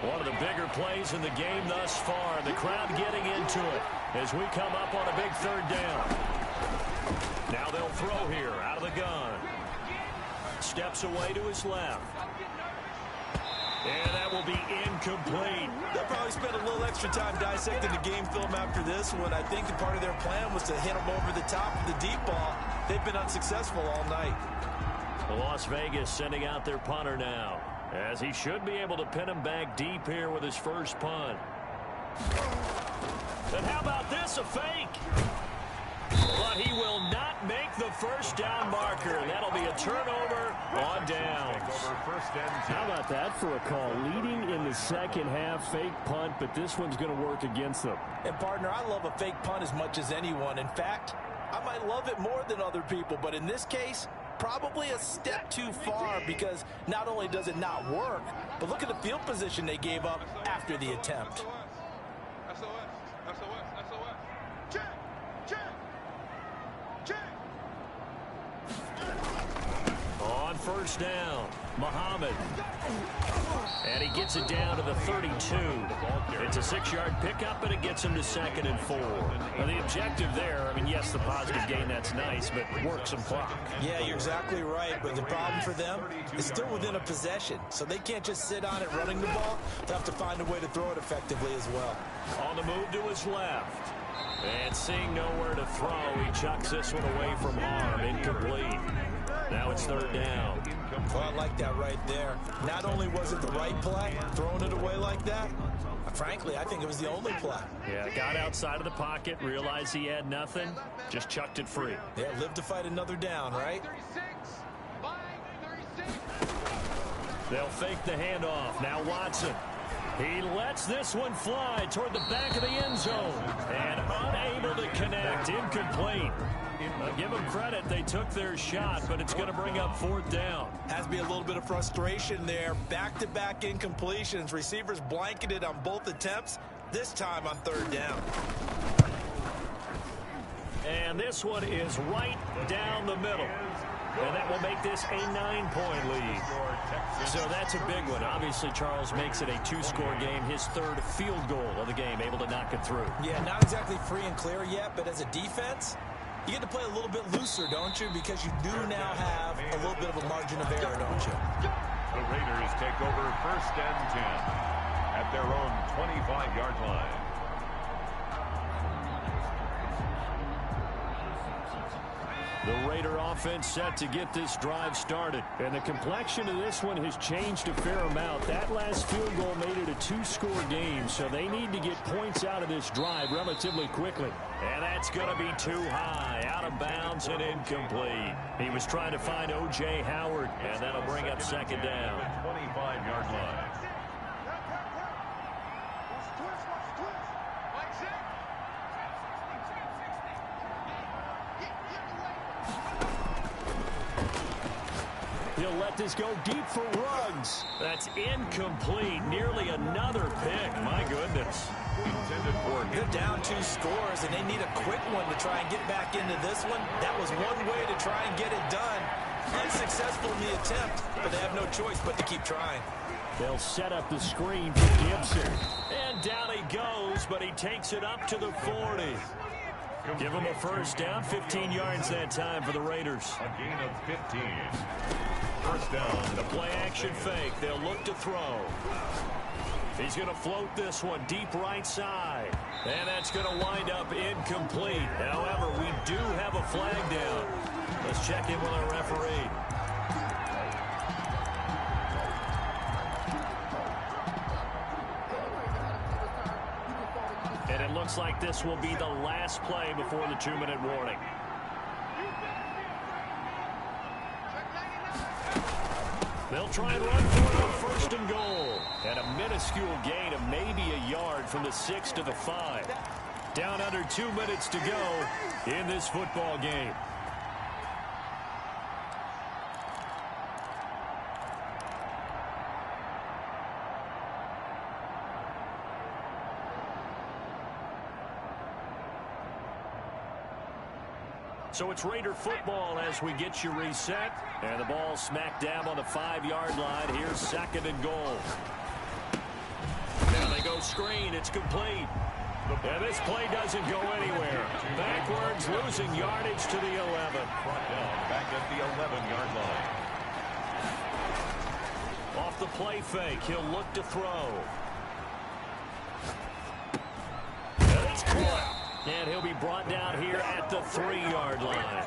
Speaker 1: One of the bigger plays in the game thus far. The crowd getting into it as we come up on a big 3rd down. Now they'll throw here out of the gun. Steps away to his left. And that will be incomplete.
Speaker 2: They'll probably spend a little extra time dissecting the game film after this one. I think the part of their plan was to hit them over the top of the deep ball. They've been unsuccessful all night.
Speaker 1: Las Vegas sending out their punter now, as he should be able to pin him back deep here with his first punt. And how about this, a fake? But he will not make the first down marker. That'll be a turnover on downs.
Speaker 5: How about that for a call? Leading in the second half, fake punt, but this one's going to work against them.
Speaker 2: And, partner, I love a fake punt as much as anyone. In fact, I might love it more than other people, but in this case, probably a step too far, because not only does it not work, but look at the field position they gave up after the attempt.
Speaker 1: On first down, Muhammad. And he gets it down to the 32. It's a 6-yard pickup, and it gets him to 2nd and 4. Now, the objective there, I mean, yes, the positive gain, that's nice, but work some clock.
Speaker 2: Yeah, you're exactly right, but the problem for them is still within a possession, so they can't just sit on it running the ball. They'll have to find a way to throw it effectively as well.
Speaker 1: On the move to his left. And seeing nowhere to throw, he chucks this one away from harm. Incomplete. Now it's 3rd down.
Speaker 2: Well, I like that right there. Not only was it the right play, throwing it away like that, frankly, I think it was the only play.
Speaker 1: Yeah, got outside of the pocket, realized he had nothing, just chucked it free.
Speaker 2: Yeah, live to fight another down, right?
Speaker 1: They'll fake the handoff. Now Watson. He lets this one fly toward the back of the end zone. And unable to connect. Incomplete. Give them credit. They took their shot, but it's going to bring up 4th down.
Speaker 2: Has to be a little bit of frustration there. Back-to-back incompletions. Receivers blanketed on both attempts. This time on 3rd down.
Speaker 1: And this one is right down the middle. And that will make this a 9-point lead. So that's a big one. Obviously, Charles makes it a 2-score game. His 3rd field goal of the game, able to knock it through.
Speaker 2: Yeah, not exactly free and clear yet, but as a defense, you get to play a little bit looser, don't you? Because you do now have a little bit of a margin of error, don't you?
Speaker 3: The Raiders take over 1st and 10 at their own 25-yard line.
Speaker 1: The Raider offense set to get this drive started. And the complexion of this one has changed a fair amount. That last field goal made it a 2-score game, so they need to get points out of this drive relatively quickly. And that's going to be too high, out of bounds and incomplete. He was trying to find O.J. Howard, and that'll bring up 2nd down.
Speaker 3: 25-yard line.
Speaker 1: He'll let this go deep for Ruggs. That's incomplete. Nearly another pick. My goodness.
Speaker 2: They're down 2 scores, and they need a quick one to try and get back into this one. That was one way to try and get it done. Unsuccessful in the attempt, but they have no choice but to keep trying.
Speaker 1: They'll set up the screen for Gibson. And down he goes, but he takes it up to the 40. Give him a 1st down, 15 yards that time for the Raiders.
Speaker 3: A gain of 15. 1st down.
Speaker 1: The play action fake. They'll look to throw. He's going to float this one deep right side. And that's going to wind up incomplete. However, we do have a flag down. Let's check in with our referee. And it looks like this will be the last play before the 2-minute warning. They'll try and run for it on 1st and goal. And a minuscule gain of maybe a yard from the 6 to the 5. Down under 2 minutes to go in this football game. So it's Raider football as we get you reset. And the ball smack dab on the 5-yard line. Here's 2nd and goal. Now they go screen. It's complete. And this play doesn't go anywhere. Backwards, losing yardage to the 11.
Speaker 3: Back at the 11-yard line.
Speaker 1: Off the play fake, he'll look to throw. And it's caught. And he'll be brought down here at the 3-yard line.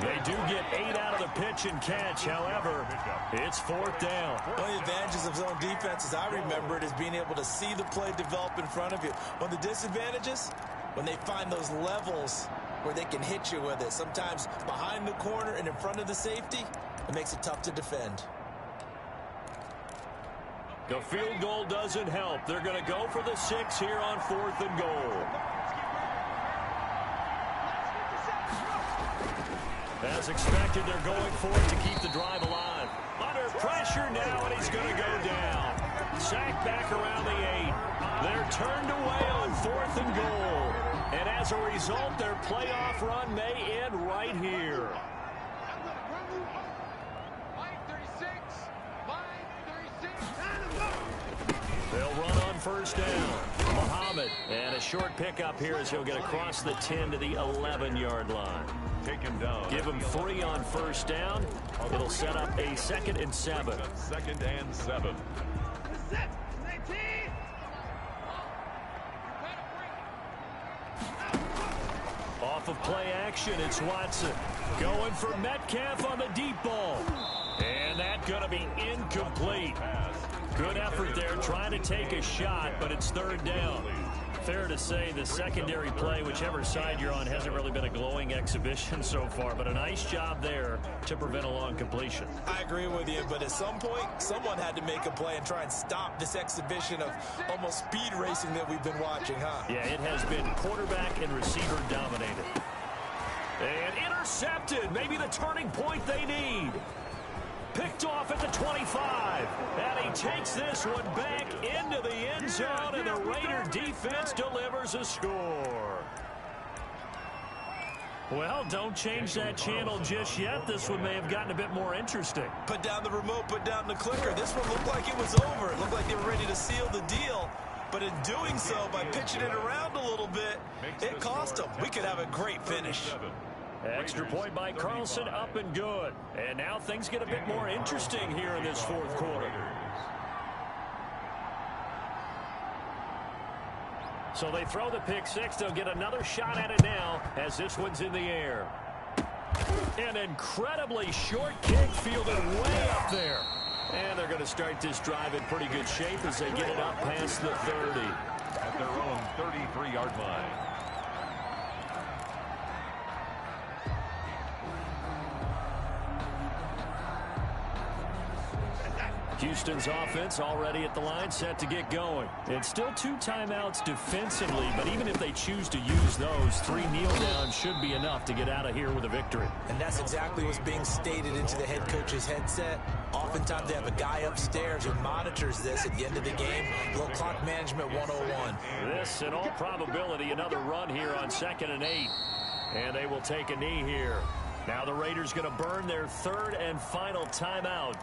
Speaker 1: They do get 8 out of the pitch and catch. However, it's 4th down.
Speaker 2: One of the advantages of zone defense, as I remember it, is being able to see the play develop in front of you. One of the disadvantages, when they find those levels where they can hit you with it, sometimes behind the corner and in front of the safety, it makes it tough to defend.
Speaker 1: The field goal doesn't help. They're going to go for the 6 here on 4th and goal. As expected, they're going for it to keep the drive alive. Under pressure now, and he's going to go down. Sacked back around the 8. They're turned away on 4th and goal. And as a result, their playoff run may end right here. They'll run on 1st down. Muhammad, and a short pickup here as he'll get across the 10 to the 11-yard line.
Speaker 3: Take him down.
Speaker 1: Give him 3 on 1st down. It'll set up a 2nd and 7.
Speaker 3: 2nd and 7.
Speaker 1: Off of play action, it's Watson. Going for Metcalf on the deep ball. And that's going to be incomplete. Good effort there, trying to take a shot, but it's 3rd down.
Speaker 5: Fair to say the secondary play, whichever side you're on, hasn't really been a glowing exhibition so far, but a nice job there to prevent a long completion.
Speaker 2: I agree with you, but at some point, someone had to make a play and try and stop this exhibition of almost speed racing that we've been watching, huh?
Speaker 5: Yeah, it has been quarterback and receiver dominated. And intercepted, maybe the turning point they need. Picked off at the 25. And he takes this one back into the end zone, and the Raider defense delivers a score. Well, don't change that channel just yet. This one may have gotten a bit more interesting.
Speaker 2: Put down the remote, put down the clicker. This one looked like it was over. It looked like they were ready to seal the deal. But in doing so, by pitching it around a little bit, it cost them. We could have a great finish.
Speaker 5: Extra point by Carlson, up and good. And now things get a bit more interesting here in this fourth quarter. So they throw the pick six. They'll get another shot at it now as this one's in the air. An incredibly short kick fielded way up there. And they're going to start this drive in pretty good shape as they get it up past the 30.
Speaker 3: At their own 33-yard line.
Speaker 5: Houston's offense already at the line, set to get going. It's still 2 timeouts defensively, but even if they choose to use those, 3 kneel downs should be enough to get out of here with a victory.
Speaker 2: And that's exactly what's being stated into the head coach's headset. Oftentimes they have a guy upstairs who monitors this at the end of the game. Little clock management 101.
Speaker 5: This, in all probability, another run here on 2nd and 8. And they will take a knee here. Now the Raiders going to burn their 3rd and final timeout,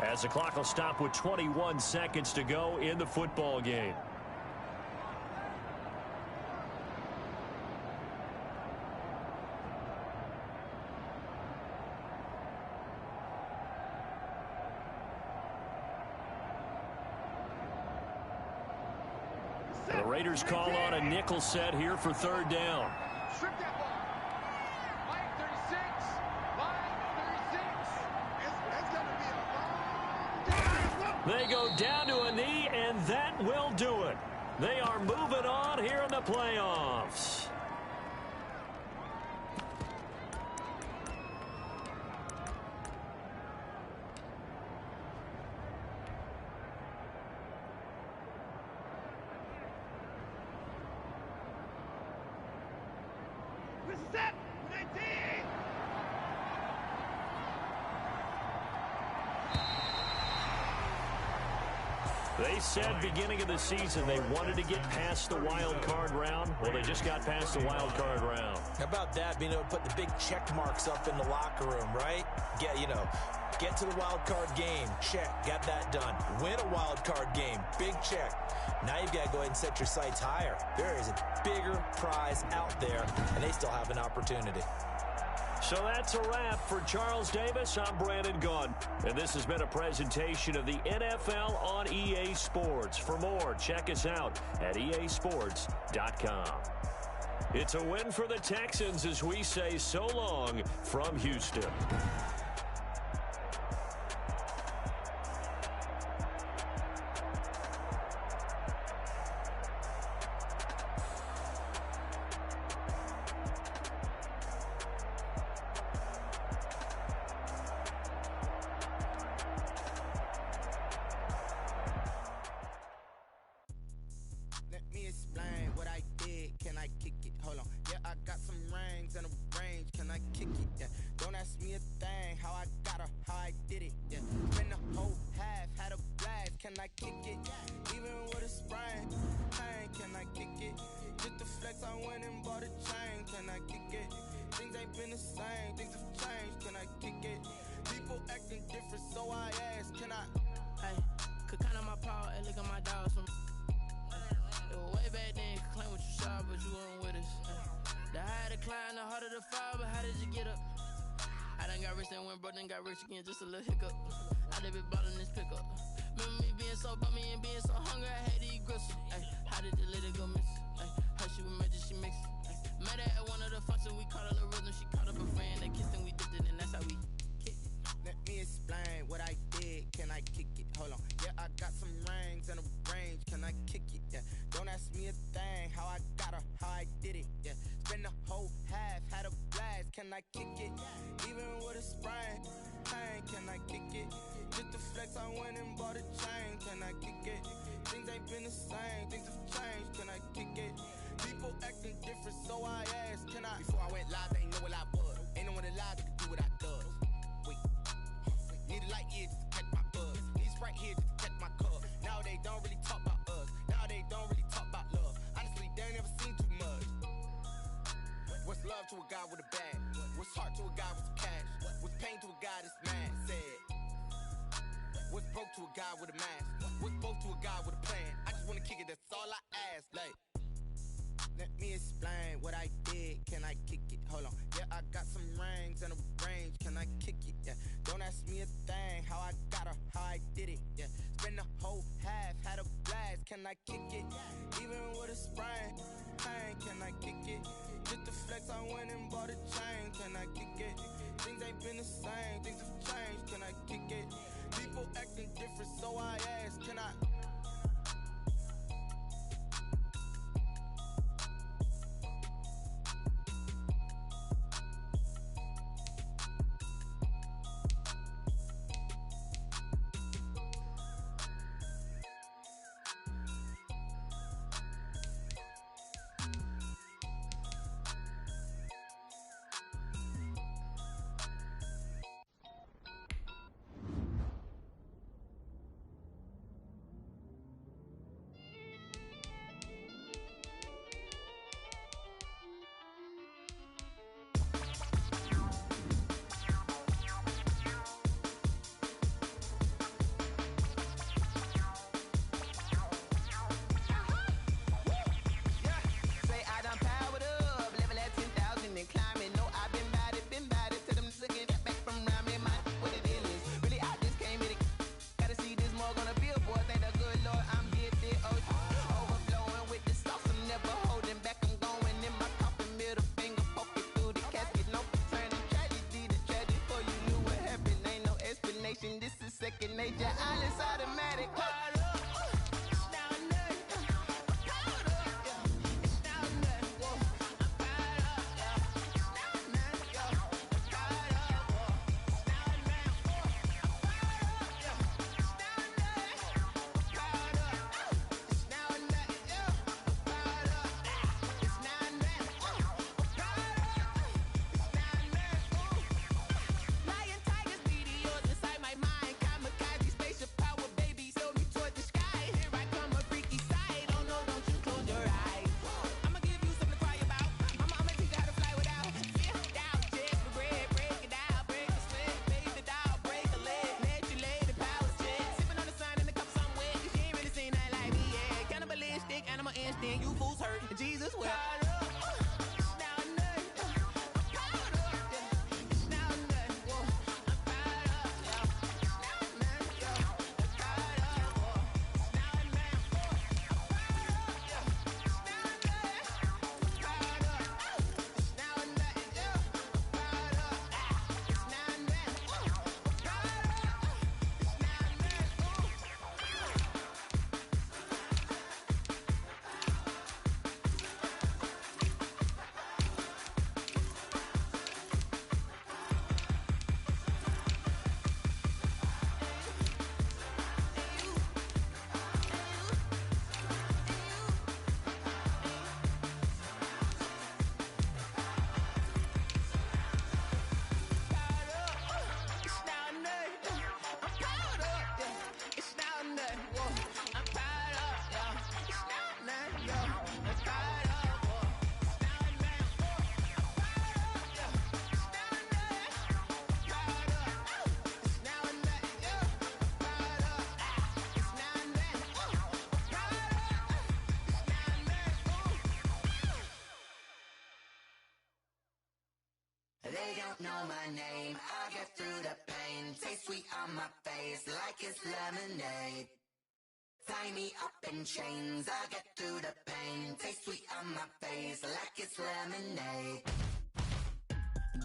Speaker 5: as the clock will stop with 21 seconds to go in the football game. The Raiders call on a nickel set here for 3rd down. They go down to a knee, and that will do it. They are moving on here in the playoffs.
Speaker 4: Reset 19.
Speaker 5: They said beginning of the season they wanted to get past the wild card round. Well, they just got past the wild card round.
Speaker 2: How about that, being able to put the big check marks up in the locker room, right? Get to the wild card game. Check. Got that done. Win a wild card game. Big check. Now you've got to go ahead and set your sights higher. There is a bigger prize out there, and they still have an opportunity.
Speaker 5: So that's a wrap for Charles Davis. I'm Brandon Gunn, and this has been a presentation of the NFL on EA Sports. For more, check us out at easports.com. It's a win for the Texans as we say so long from Houston.
Speaker 6: Got rich again, just a little hiccup. I done been ballin' this pickup. Remember me being so bummy and being so hungry, I had to eat gristle. Ay, how did the lady go miss? Ay, how she was magic, she mixed. Met her at one of the functions, we caught a little rhythm. She caught up a friend, they kissed and we dipped it, and that's how we kicked it. Let me explain what I did, can I kick it? Hold on, yeah, I got some rings and a range, can I kick it? Yeah, don't ask me a thing.
Speaker 7: how I got her, how I did it, yeah. Spend the whole half, had a blast, can I kick it? Even with a sprain, pain, can I kick it? Just to flex, I went and bought a chain, can I kick it? Things ain't been the same, things have changed, can I kick it? People acting different, so I asked, can I? Before I went live, they ain't know what I was. Ain't no one alive that can do what I does. Wait, need a light year just to catch my buzz. Need Sprite here just to catch my cup. Now they don't really talk about us. Now they don't really talk about love. Honestly, they ain't never seen too much. What's love to a guy with a bag? What's heart to a guy with some cash? What's pain to a guy that's mad? Said. What's broke to a guy with a mask? What's both to a guy with a plan? I just wanna kick it, that's all I ask. Like, let me explain what I did. Can I kick it? Hold on. Yeah, I got some rings and a range. Can I kick it? Yeah. Don't ask me a thing. How I got her, how I did it. Yeah. Spend the whole half, had a blast. Can I kick it? Even with a sprain, pain. Can I kick it? Just to flex, I went and bought a chain. Can I kick it? Things ain't been the same. Things have changed. Can I kick it? People acting different, so I ask, can I? This is second nature, all is automatic. Then you fools hurt. Jesus will. They don't know my name, I get through the pain. Taste sweet on my face like it's lemonade. Tie me up in chains, I get through the pain. Taste sweet on my face like it's lemonade.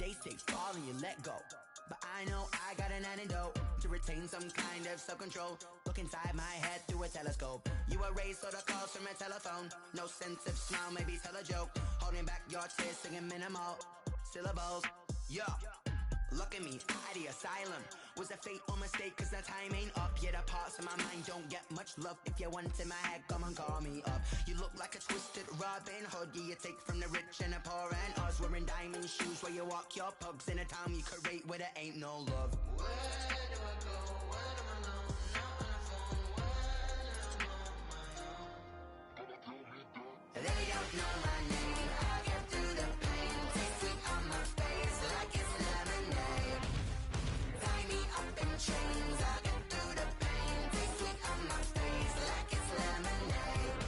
Speaker 7: They say fall and you let go, but I know I got an antidote to retain some kind of self-control.
Speaker 8: look inside my head through a telescope. You erase all the calls from a telephone. No sense of smile, maybe tell a joke. Holding back your tears, singing minimal syllables. Yeah. Look at me, at the asylum. Was a fate or mistake, cause the time ain't up. Yeah, the parts of my mind don't get much love. If you want in my head, come and call me up. You look like a twisted Robin Hood. Yeah, you take from the rich and the poor and us. Wearing diamond shoes where you walk your pugs. In a town you create where there ain't no love. Where do I go? When I'm alone? Not on the phone. When I'm on my own. They don't know my name. I get through the pain. Taste sweet on my face like it's lemonade. Tie me up in chains. I get through the pain. Taste sweet on my face like it's lemonade.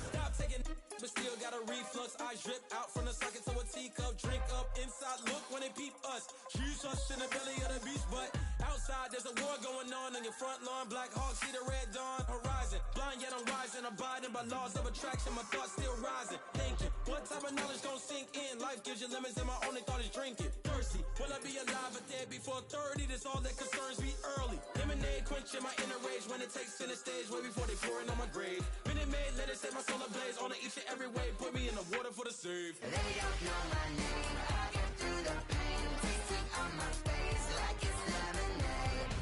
Speaker 9: Stop taking but still got a reflux. Eyes drip out from the socket to a teacup. Drink up inside, look when they peep us. Shoes us in the belly of the beast, but outside there's a war going on your front lawn. Black Hawk, see the red dawn horizon. Blind yet I'm rising, abiding by laws of attraction. My thoughts still rising, thinking what type of knowledge gon' sink in? Life gives you limits and my only thought is drinking. Thirsty, will I be alive or dead before 30? That's all that concerns me early. Lemonade quenching my inner rage when it takes center stage way before they pour it on my grave. Minute Maid, let it set my soul ablaze on each and every way. Put me in the water for the save.
Speaker 8: They don't know my name. I get through the pain. Taste sweet on my face like it's lemonade.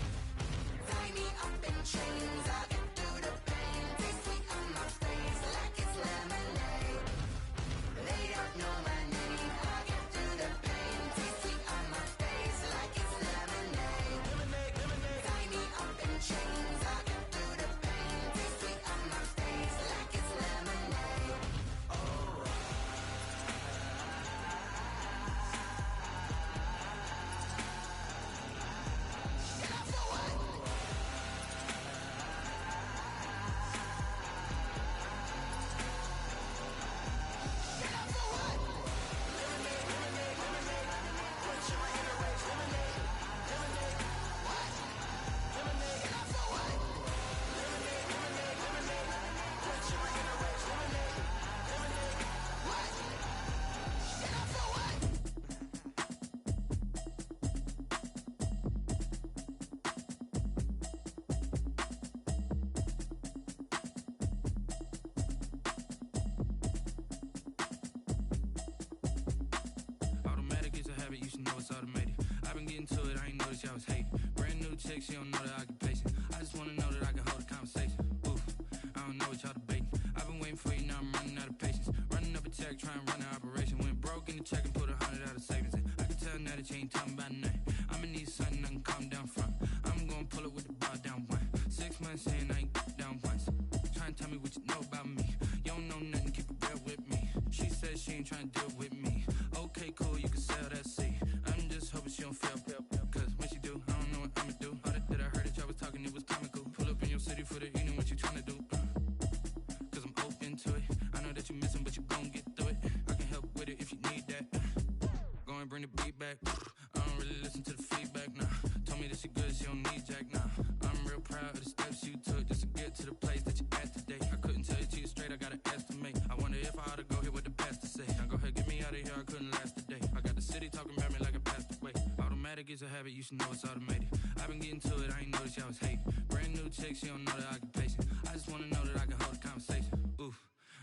Speaker 8: Tie me up in chains. I get through the pain. Taste sweet on my face like it's lemonade. They don't know my name. I get through the pain. Taste sweet on my face like it's lemonade.
Speaker 9: Lemonade, lemonade.
Speaker 8: Tie me up in chains. I get through the pain. Taste sweet on my face like it's lemonade.
Speaker 10: Automatic is a habit, you should know it's automated. I've been getting to it, I ain't noticed y'all was hating. Brand new chick, she don't know the occupation. I just wanna know that I can hold a conversation. Oof, I don't know what y'all debating. I've been waiting for you, now I'm running out of patience. Running up a check, trying to run an operation. Went broke in the check and put 100 out of savings in. I can tell now that you ain't talking about nothing. I'ma need something I can calm down from. I'm gonna pull it with the bar down one. 6 months in, I ain't down once. Trying to tell me what you know about me. You don't know nothing, keep it real with me. She says she ain't trying to deal with me. Okay, cool, you can sell that seed. I'm just hoping she don't fail. Cause when she do, I don't know what I'ma do. All that I heard that y'all was talking, it was comical. Pull up in your city for the evening, what you trying to do? Cause I'm open to it. I know that you missing, but you gon' get through it. I can help with it if you need that. Go and bring the beat back. I don't really listen to the feedback, nah. Told me that she good, she don't need jack, nah. I'm real proud of the steps you took just to get to the place that you at today. I couldn't tell you to you straight, I gotta estimate. I wonder if I ought to go here with the pastor say. Now go ahead, get me out of here, I couldn't last a day. I got the city talking about me like a passed away. Automatic is a habit, you should know it's automated. I've been getting to it, I ain't noticed y'all was hating. Brand new chick, she don't know the occupation. I just wanna know that I can hold a conversation. Oof,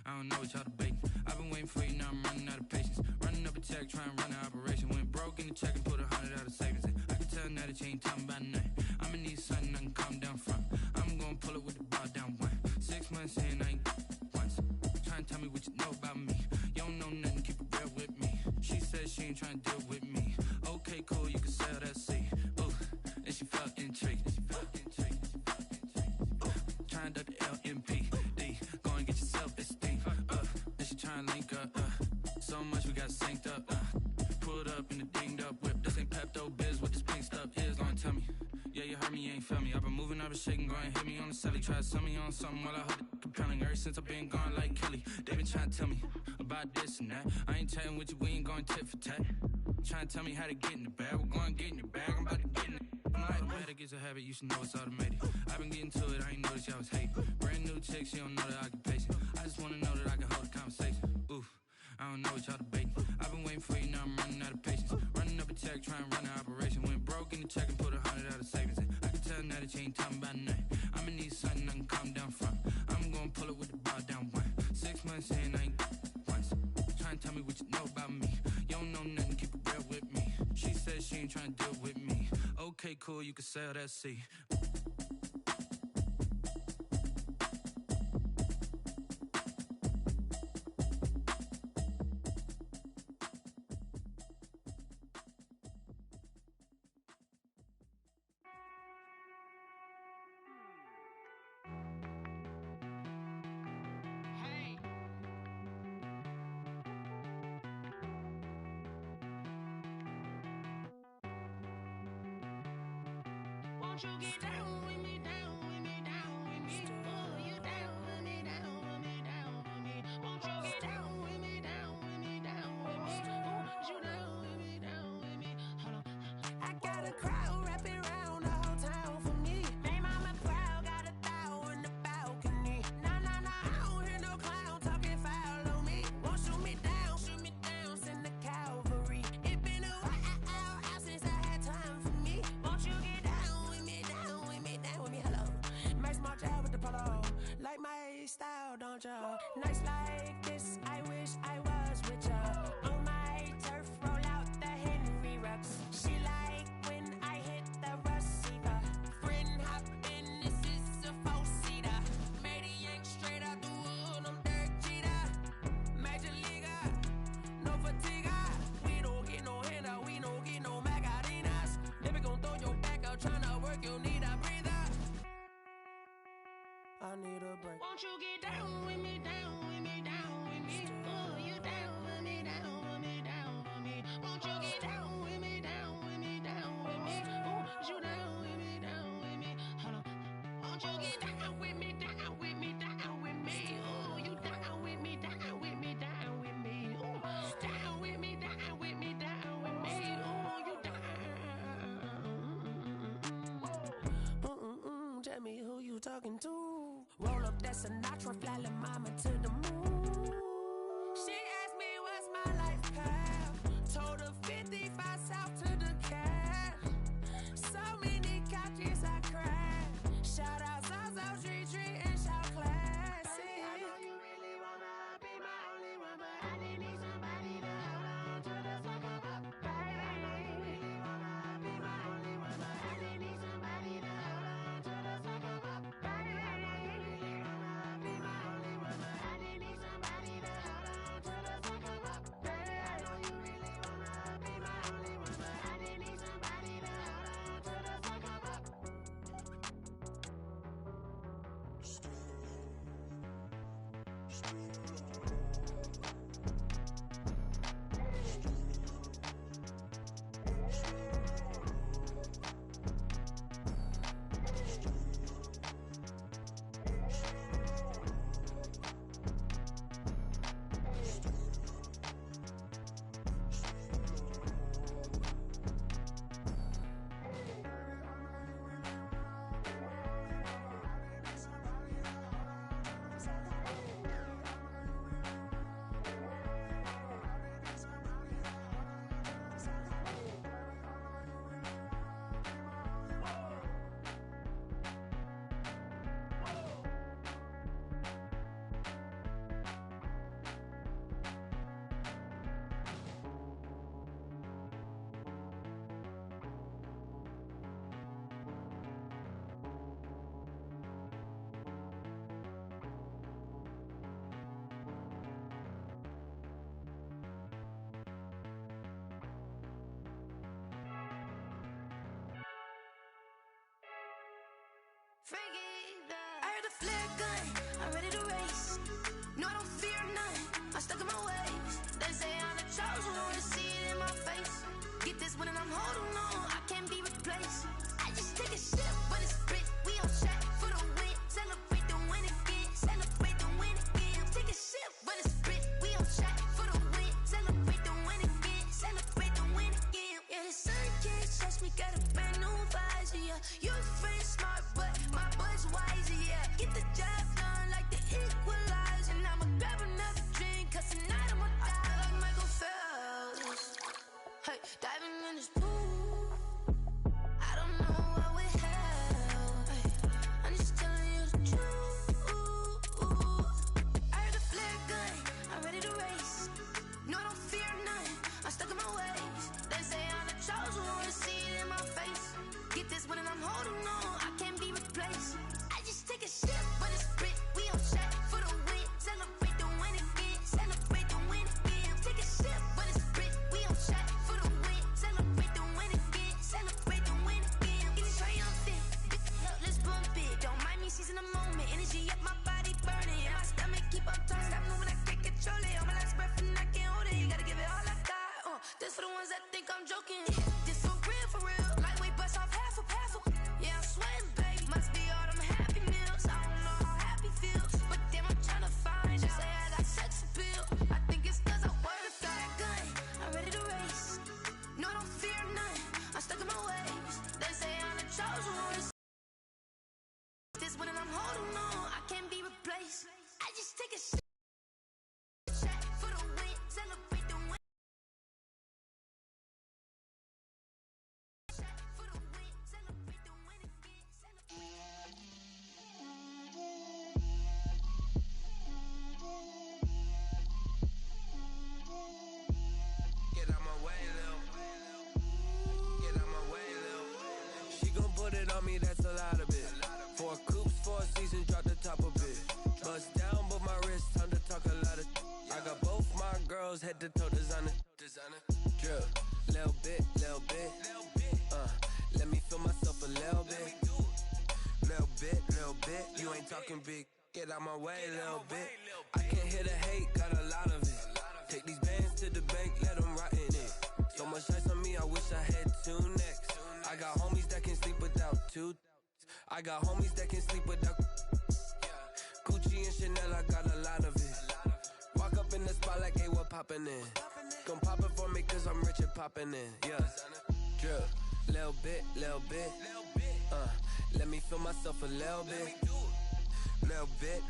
Speaker 10: I don't know what y'all debating. I've been waiting for you, now I'm running out of patience. Running up a check, trying to run an operation. Went broke in the check and put 100 out of savings in. I can tell now that you ain't talking about nothing. I'ma need something I can calm down from. I'm gonna pull it with the bar down one. 6 months in, I ain't once. Trying to tell me what you know about me. You don't know nothing, keep it real with me. She says she ain't trying to deal with me. Okay, cool, you can sell that seed. Ooh, and she felt intrigued. Trying to duck the LMPD. Go and get your self-esteem. Then she trying to link up. So much we got synced up. Pulled up in the dinged up whip. This ain't Pepto-Biz, what this pink stuff is. Don't tell me. Yeah, you heard me, you ain't feel me. I've been moving, I've been shaking, go and hit me on the celly. Try to sell me on something while I hold it compelling. Ever since I've been gone like Kelly, they been trying to tell me about this and that. I ain't chatting with you, we ain't going tit for tat. Trying to tell me how to get in the bag. We're going to get in the bag, I'm about to get in it. Automatic is a habit, you should know it's automated. I've been getting to it, I ain't noticed y'all was hating. Brand new chick, she don't know the occupation. I just wanna know that I can hold a conversation. Oof, I don't know what y'all debating. I've been waiting for you, now I'm running out of patience. Running up a check, trying to run an operation. Went broke in the check and put 100 out of savings in. I can tell now that you ain't talking about nothing. I'ma done saying I ain't once. Trying to tell me what you know about me. You don't know nothing, keep it real with me. She said she ain't trying to deal with me. Okay, cool, you can sail that sea.
Speaker 6: Won't you get down with me, down with me, down with me? Oh, you down with me, down with me, down with me. Won't you get down with me, down with me, down with me? Oh, you down with me, down with me? Hold on. I got a crowd wrapping around the whole town for me. May mama proud, got a thou in the balcony. Nah, nah, nah, I don't hear no clown talking foul on me. Won't shoot me down, send the cavalry. It been a while since I had time for me. Won't you get down with me, down with me, down with me? Hello. Max March out with the polo. Like my style, don't ya? Nights like this, I wish I was with ya. On my turf, roll out the Henry Rux. She like when I hit the receiver. Friend hop in, this is a four-seater. Made a yank straight out the wood, I'm Derek Jeter. Major leaguer, no fatigue. We don't get no handout, we don't get no magarinas. Never gon' throw your back out, tryna work, you need a breather. I need a break. Won't you get down with me, down with me, down with me? Oh, you down with me, down with me, down with me? Won't you get down with me, down with me, down with me? Oh, you down with me, down with me? Hold on. Won't you get down with me, down with me, down with me? Oh, you down with me, down with me, down with me? Oh, down with me, down with me, down with me? Oh, you down. Tell me who you talking to. Roll up that Sinatra, fly la mama to the moon. She asked me what's my life path. Told her 55 south to the cat. So many couches I cried. Shout out Zazo, Tree, and shout classy. I know you really wanna be my only one, but I didn't need somebody to hold on to the sucker up. Baby, I know you really wanna be my only one, but I didn't need somebody to hold on to the sucker up. Baby, I know you really wanna be my only one, but I didn't need somebody to hold on to the sucker up. Baby, I know you really wanna be my only one, but I didn't need somebody to hold on to the sucker up. I heard the flare gun, I'm ready to race. No, I don't fear none, I'm stuck in my ways. They say I'm the chosen one, to see it in my face. Get this one and I'm holding on, I can't be replaced. I just take a sip when it's split, we on track for the win. Celebrate the win again, celebrate the win again. Take a sip when it's split, we on track for the win. Celebrate the win again, celebrate the win again. Yeah, the sun can't touch me, got a brand new visor, yeah. You're friend smart, but my boy's wiser, yeah. Get the job done like the equalizer. And I'ma grab another drink, cause tonight I'ma die like Michael Phelps. Hey, diving in this pool.
Speaker 11: girls head to toe designer. Drip, little bit. Let me feel myself a little bit. Little bit. You ain't talking big. Get out my way, little bit. I can't hear the hate, got a lot of it. Take these bands to the bank, let them rot in it. So much ice on me, I wish I had 2 necks. I got homies that can sleep without 2. I got homies that can sleep without Gucci and Chanel, I got a lot of it. Walk up in the spot like, hey, what poppin' in? Come pop it for me, cause I'm rich and poppin' in. Yeah, drip, little bit. Let me feel myself a little bit. Little bit.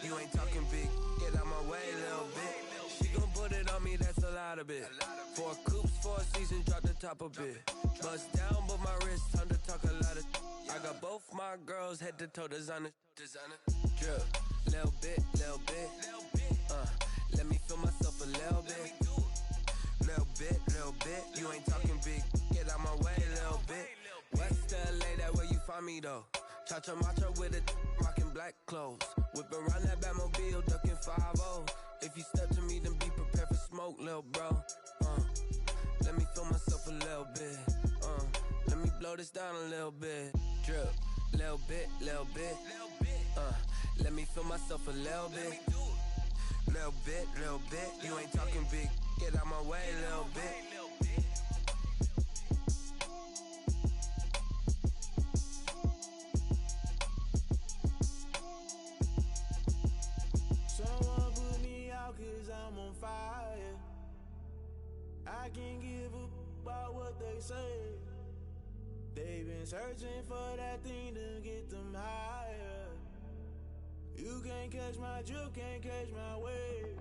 Speaker 11: You ain't talking big. Get out my way, little bit. She gon' put it on me, that's a lot of it. 4 coops, 4 seasons, drop the top a bit. Bust down, but my wrist, time to talk a lot of. I got both my girls head to toe designer. Drip, little bit. Let me feel myself a little bit. Little bit. You ain't talking big. Get out my way, little bit. West LA, that where you find me though. Cha-cha macha with it, rockin' black clothes. Whippin' around that Batmobile, duckin' 5-0. If you step to me, then be prepared for smoke, lil' bro. Let me feel myself a little bit. Let me blow this down a little bit. Drip, little bit. Let me feel myself a little bit. Little bit. You ain't talking big. Get out my way, little bit.
Speaker 12: Someone put me out cause I'm on fire. I can't give a about what they say. They've been searching for that thing to get them higher. You can't catch my drift, can't catch my wave.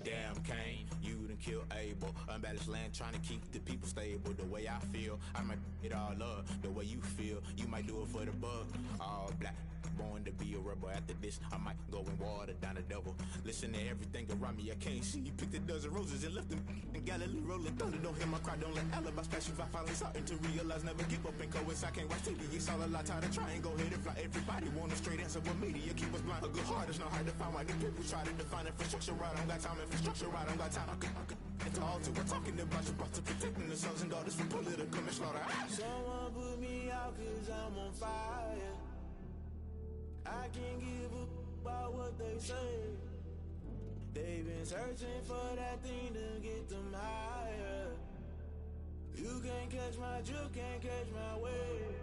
Speaker 13: Damn Kane, you done killed Abel. Unbalanced land trying to keep the people stable. The way I feel, I might it all up. The way you feel, you might do it for the bug. All black, born to be a rebel. After this, I might go and water down the devil. Listen to everything around me, I can't see. Picked a dozen roses and left them in Galilee rolling thunder. Don't hear my cry, don't let alibis pass you. I finally starting to realize, never give up and coincide. Can't watch TV, it's all a lot. Time to try and go ahead and fly. Everybody want a straight answer, but media keep us blind. A good heart is not hard to find. Why the people try to define infrastructure right? I don't got time. Infrastructure right, I don't got time. I could it's all to. We're talking about you, about to protecting the sons and daughters from political and slaughter.
Speaker 12: Someone put me out cause I'm on fire. I can't give a about what they say. They've been searching for that thing to get them higher. You can't catch my drift, can't catch my wave.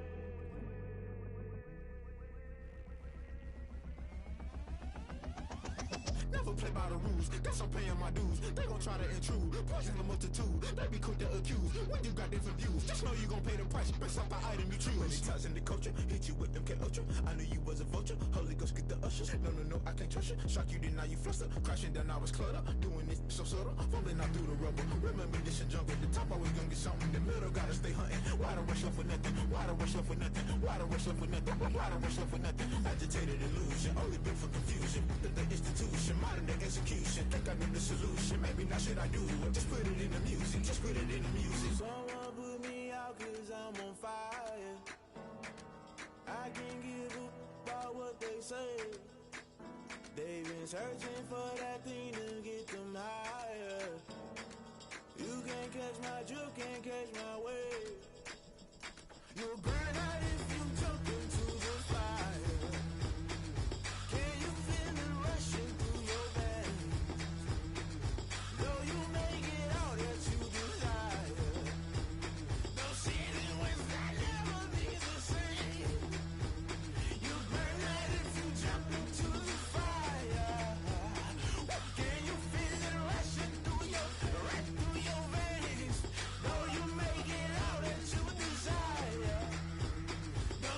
Speaker 13: Never play by the rules, guess I'm paying my dues. They gon' try to intrude, poison the multitude. They be quick to accuse, when you got different views. Just know you gon' pay the price, based off the item you choose. Many times in the culture, hit you with MK Ultra. I knew you was a vulture, Holy Ghost get the ushers. No, I can't trust you. Shock you, then now you fluster. Crashing down, I was cluttered. Doing this so subtle, fumbling out through the rubble. Remember this and jungle, the top always gonna get something. The middle gotta stay hunting. Why the rush left for nothing? Why the rush left for nothing? Why the rush left for nothing? Why the rush left for nothing? Agitated illusion, only built for confusion. The institution, modern day execution. Think I know the solution. Maybe now should I do it? Just put it in the music. Just put it in the music.
Speaker 12: Someone put me out cause I'm on fire. I can't give a about what they say. They've been searching for that thing to get them higher. You can't catch my drift, can't catch my wave. You'll burn out if you jump into the fire. Can you feel it rushing through your veins? Though you make it out that you desire. No ceiling without never be the same. You burn out if you jump into the fire. Can you feel it rushing through right through your veins? Though you make it out that you desire. No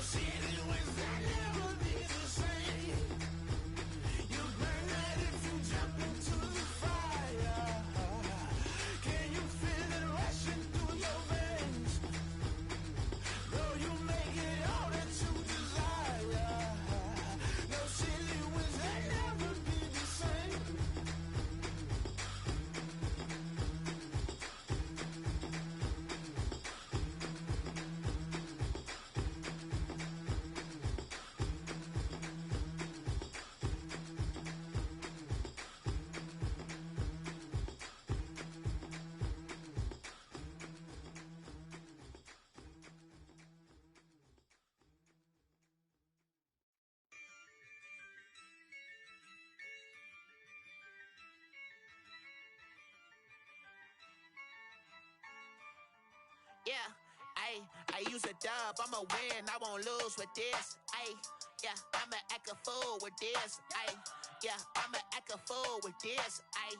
Speaker 14: Ay, I use a dub, I'ma win, I won't lose with this. Ay, yeah, I'ma act a fool with this. Ay, yeah, I'ma act a fool with this. Ay,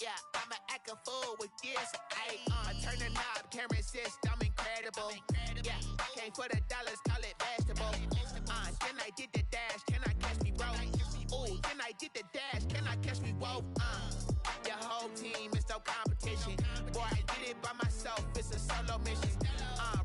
Speaker 14: yeah, I'ma act a fool with this. Ay, turn the knob, can't resist, I'm incredible. Yeah, came for the dollars, call it vegetable. Then I did the dash, can I catch me, bro? Ooh, then I did the dash, can I catch me, whoa? Your whole team is no competition. Boy, I did it by myself, it's a solo mission.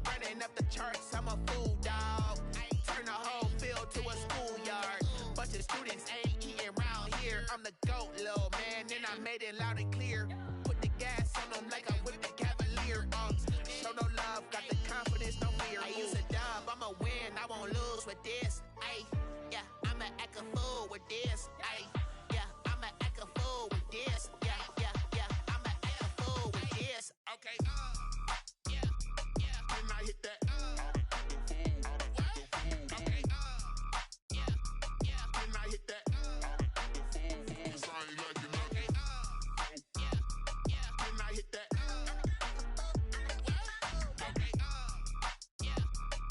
Speaker 14: Running up the charts, I'm a fool, dog. Turn the whole field to a schoolyard. Bunch of students ain't eating round here. I'm the GOAT, little man, and I made it loud and clear. Put the gas on them like I whipped the Cavalier. Show no love, got the confidence, no fear. I use a dub, I'ma win, I won't lose with this. Ay, yeah, I'ma act a fool with this. Ay, yeah, I'ma act a fool with this. Yeah, yeah, yeah, I'ma act a fool with this. Okay, yeah, yeah, when I hit that. Okay, yeah, yeah, when I hit that. Cause I ain't like it. Okay, yeah, yeah, when I hit that. Okay, yeah,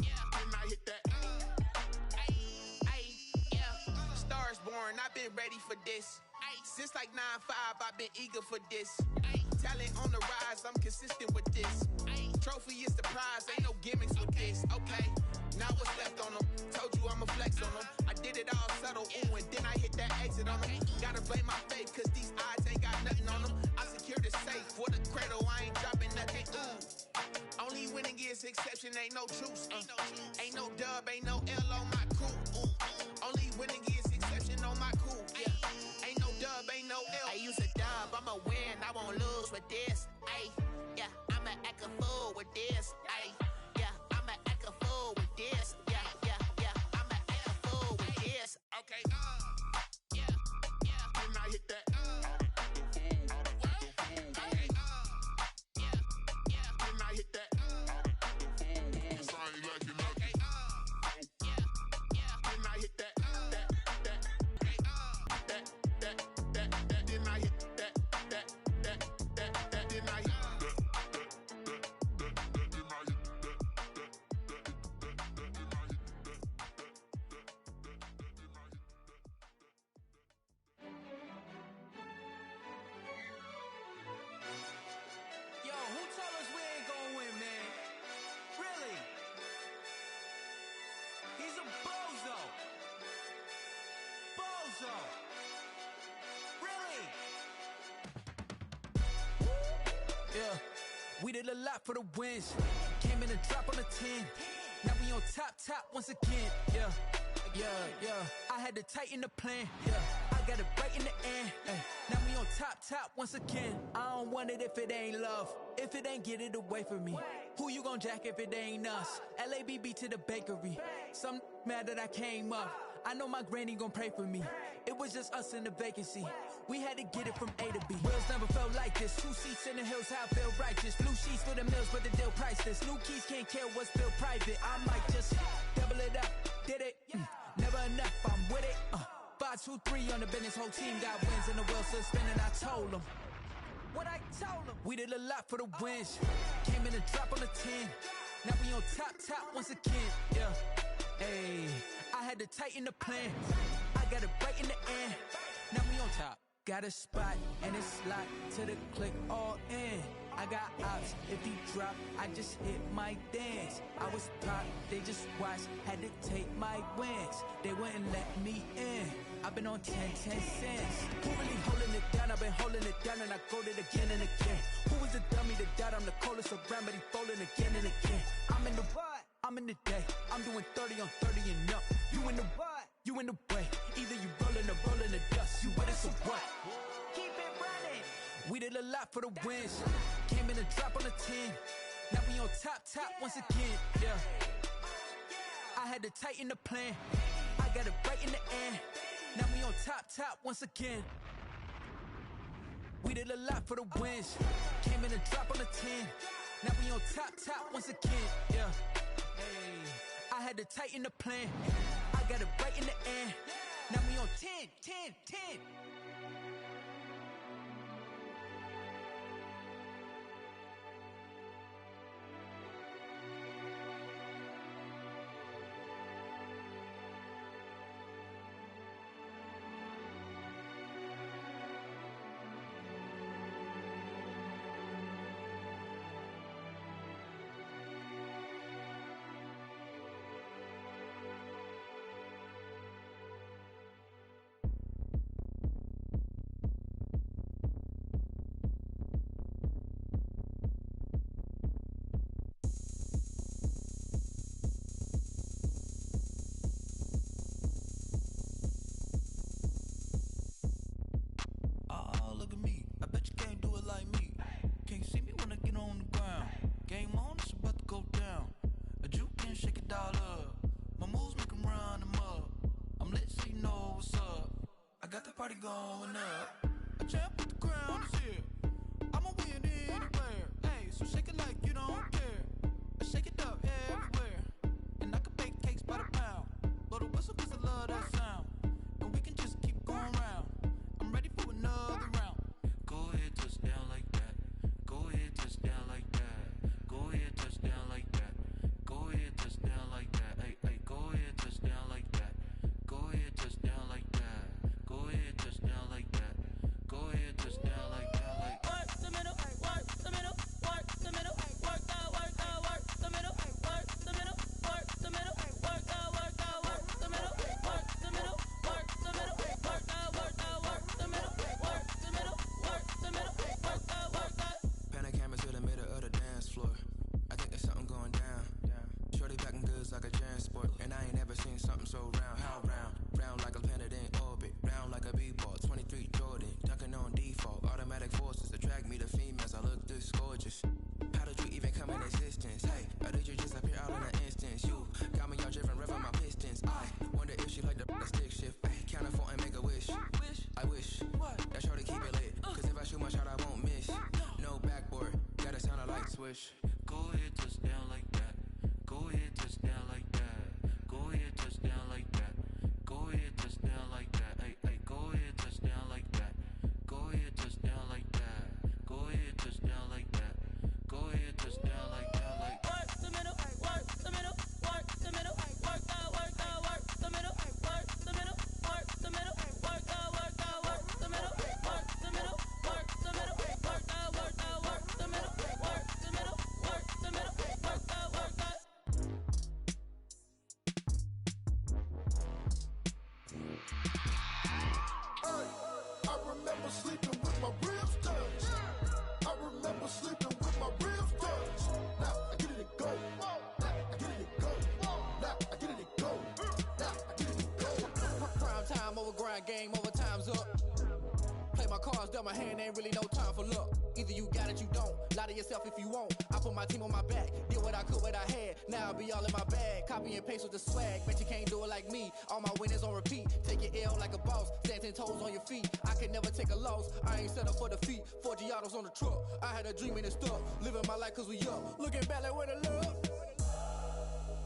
Speaker 14: yeah, when I hit that. Ay, yeah, Stars born, I've been ready for this. Since like 9-5, I've been eager for this. Talent on the rise, I'm consistent with this. Trophy is the prize, ain't no gimmicks with this. Okay, now what's left on them? Told you I'ma flex on them. I did it all subtle, ooh, and then I hit that exit on them. Gotta blame my faith, cause these odds ain't got nothing on them. I secure the safe for the cradle, I ain't dropping nothing, ooh. Only winning is exception, ain't no truce. Ain't no dub, ain't no L on my crew. Only winning is exception on my crew. Yeah, ain't no dub, ain't no L. I use a dub, I'ma win, I won't lose with this. Ay, yeah, I'ma act a fool with this. Ay, yeah, I'ma act a fool with this. Yeah, yeah, yeah, I'ma act a fool with this. Okay, yeah, yeah, when I hit that. Okay, yeah, yeah, when I hit that. Cause I ain't like it. Okay, yeah, yeah, when I hit that. Then I hit that. Then I hit
Speaker 9: Yo, who told us we ain't gonna win, man? Really? He's a bozo. Bozo. Really? Yeah, we did a lot for the wins. Came in a drop on the 10. Now we on top once again. Yeah, yeah, yeah. I had to tighten the plan. Yeah, I got it right in the end. Ay, now we on top once again. I don't want it if it ain't love. If it ain't, get it away from me. Who you gon' jack if it ain't us? LABB to the bakery. Some mad that I came up. I know my granny gon' pray for me. It was just us in the vacancy. We had to get it from A to B. Wheels never felt like this. 2 seats in the hills, how I feel righteous. Blue sheets for the mills, but the deal priceless. New keys can't care what's still private. I might just double it up. Did it? Never enough, I'm with it. 5, 2, 3 on the business. Whole team got wins and the wheels still spinning. I told them what I told them. We did a lot for the wins. Came in a drop on the 10. Now we on top once again. Yeah. Hey, I had to tighten the plan. I got it right in the end. Now we on top. Got a spot and it's locked to the click all in. I got ops, if he drop, I just hit my dance. I was top, they just watched, had to take my wins. They wouldn't let me in. I've been on 10 cents. Who really holding it down? I've been holding it down and I go it again and again. Who was the dummy that died? I'm the coldest around, but he folding again and again. I'm in the what? I'm in the day. I'm doing 30 on 30 and up. You in the what? You in the way. Either you rolling or rolling the dust. You with us or what? Keep it running. We did a lot for the wins. Came in a drop on the 10. Now we on top once again. Yeah. I had to tighten the plan. I got it right in the end. Now we on top once again. We did a lot for the wins. Came in a drop on the 10. Now we on top once again. Yeah. Hey, I had to tighten the plan. I got it right in the end. Now we on 10.
Speaker 12: party going up. A champ with the crown is here. I'ma win anywhere. Hey, so shake it like you don't care. I shake it up everywhere. And I can bake cakes by the pound. Blow the whistle 'cause I love that sound. And we can just keep going round. I'm ready for another round.
Speaker 10: Go ahead, touch down like that. Go ahead, touch down like that. Go ahead, touch down like that. Go ahead, touch down like that. Hey, hey, go ahead, touch down like that. Go ahead, touch down like that. Go ahead, touch down like that. Go ahead, touch down like that. Like
Speaker 6: work the middle, work the middle, work the middle, work the middle, work the middle, work the middle, work the middle, work the middle, work the middle, work the middle, work the middle, work the middle, work the.
Speaker 11: Pan a camera to the middle of the dance floor. I think there's something going down. Shorty packing goods like a transport, and I ain't never seen something so round. How round? Round like a planet in orbit, round like a b-ball. 23 Jordan, dunking on default. Automatic forces attract me to females. I look this gorgeous. How did you even come in existence? Hey, or did you just appear out in an instance? You got me all driven, revving my pistons. I wonder if she like the stick shift. Ay, count it for and make a wish. I wish that shorty keep it lit. 'Cause if I shoot my shot, I won't miss. No backboard, gotta sound a light swish.
Speaker 10: go ahead, touch down like that. Go ahead, touch down like that. Go ahead, touch down like that. Go ahead, touch down like that. Hey, hey, go ahead, touch down like that. Go ahead, touch down like that. Go ahead, touch down like that. Go ahead, touch down like that. Like
Speaker 6: Work the middle, work the middle, work the middle, work the middle, work the middle, work the middle, work the middle, work the middle, work the middle, work the middle, work the middle, work the middle, work the middle, work the middle, work the.
Speaker 15: I remember sleeping with my ribs touched. I remember sleeping with my ribs touched. Now I get it to go. Now I get it to go. Now I get it to go. Now I get it to go.
Speaker 12: Prime time over grind game, over time's up. Play my cards, dealt my hand, ain't really no time for luck. Either you got it, you don't. Lie to yourself if you won't. I put my team on my back, did what I could, what I had. Now I'll be all in my bag. Copy and paste with the swag. Bet you can't do it like me. All my winners on repeat. Take your L like a boss. Stand 10 toes on your feet. I can never take a loss. I ain't set up for defeat. 4 Giottos on the truck. I had a dream and it stuck. Living my life 'cause we up. Looking back like where the love.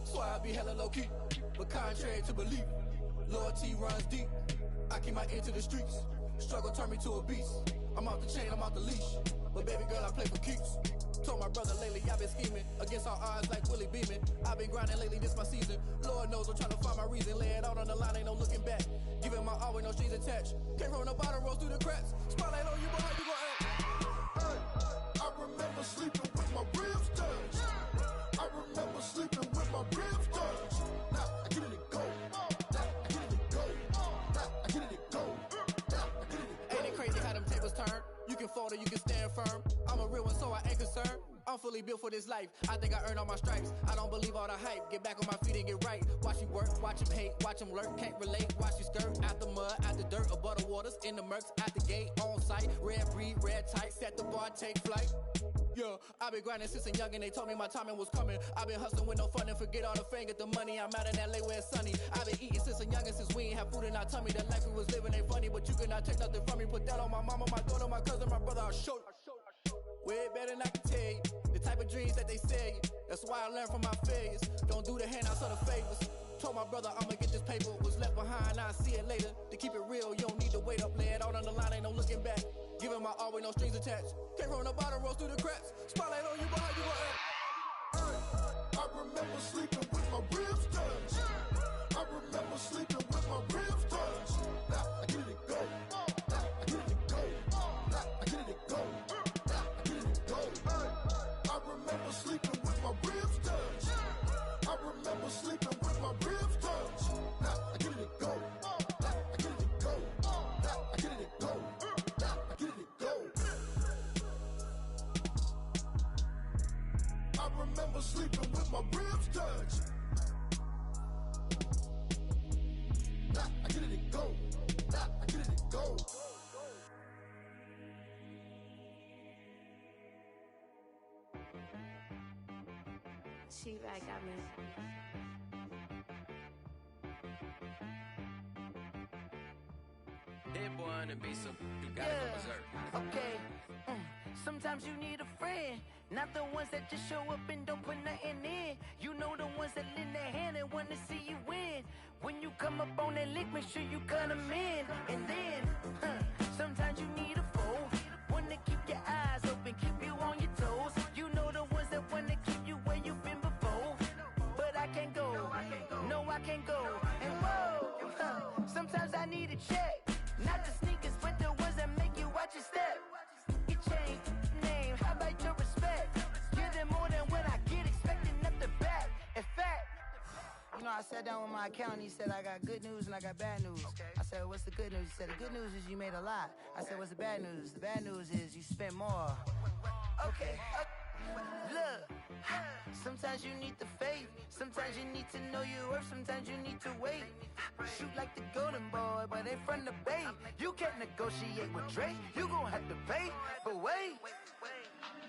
Speaker 12: So I be hella low key. But contrary to belief, loyalty runs deep. I keep my ear to the streets. Struggle turned me to a beast. I'm off the chain, I'm off the leash. But baby girl, I play for keeps. Told my brother lately I've been scheming against all odds like Willie Beeman. I've been grinding lately, this my season. Lord knows I'm trying to find my reason. Lay it out on the line, ain't no looking back. Giving my all with no strings attached. Came from the bottom, rose through the cracks. Spotlight on you, but how you gon' act?
Speaker 15: Hey, I remember sleeping with my ribs touched. I remember sleeping with my ribs touched. Now I get it to go. Now I get it to go. Now I get it to go. Now I get it to go.
Speaker 12: Ain't it crazy how them tables turn? You can fold or you can stand firm. I'm a real one, so I ain't concerned. I'm fully built for this life. I think I earned all my stripes. I don't believe all the hype. Get back on my feet and get right. Watch you work, watch him hate, watch him lurk. Can't relate, watch you skirt. Out the mud, out the dirt, above the waters, in the murks, out the gate, on site. Red breed, red tight, set the bar, take flight. Yeah, I been grinding since a youngin', they told me my timing was coming. I been hustling with no fun and forget all the fame, get the money. I'm out in LA where it's sunny. I been eating since a youngin', since we ain't have food in our tummy. The life we was living ain't funny, but you cannot take nothing from me. Put that on my mama, my daughter, my cousin, my brother, I'll show you. Way better than I can tell you. The type of dreams that they sell you. That's why I learned from my failures. Don't do the handouts or the favors. Told my brother I'ma get this paper. Was left behind, I'll see it later. To keep it real, you don't need to wait up. Lay it out on the line, ain't no looking back. Giving my all with no strings attached. Came from the bottom, rose through the cracks. Spotlight on you, but how you gon' act?
Speaker 15: Hey, I remember sleeping with my ribs touched. I remember sleeping with my ribs touched. Now I get it to go. Now I get it to go. Now I get it to go. Now I get it to go. Hey, I remember sleeping with my ribs touched. I remember sleeping with my ribs touched. Now I get it to go. Now I get it to go. Now I get it to go. Now I get it to go. I remember sleeping with my ribs touched. Now I get it to go. Now I get it to go.
Speaker 16: She back got me.
Speaker 10: Hey boy, fun and be some, you gotta go berserk.
Speaker 8: Okay. Sometimes you need a friend, not the ones that just show up and don't put nothing in. You know the ones that lend their hand and want to see you win. When you come up on that lick, make sure you cut them in. And then, sometimes you need a foe, one to keep your eyes open, keep you on your toes. You know the ones that want to keep you where you've been before. But I can't go, no I can't go. And whoa, sometimes I need a check, not the sneakers, but the ones that make you watch your step. Your chain, name, how about your respect? Give them more than what I get, expecting nothing back. In fact, you know, I sat down with my accountant, he said I got good news and I got bad news. I said, what's the good news? He said, the good news is you made a lot. I said, what's the bad news? The bad news is you spent more. Okay, look, sometimes you need the faith, sometimes you need to know your worth, sometimes you need to wait. Shoot like the golden boy, but ain't from the bay. You can't negotiate with Drake, you gon' have to pay. But wait,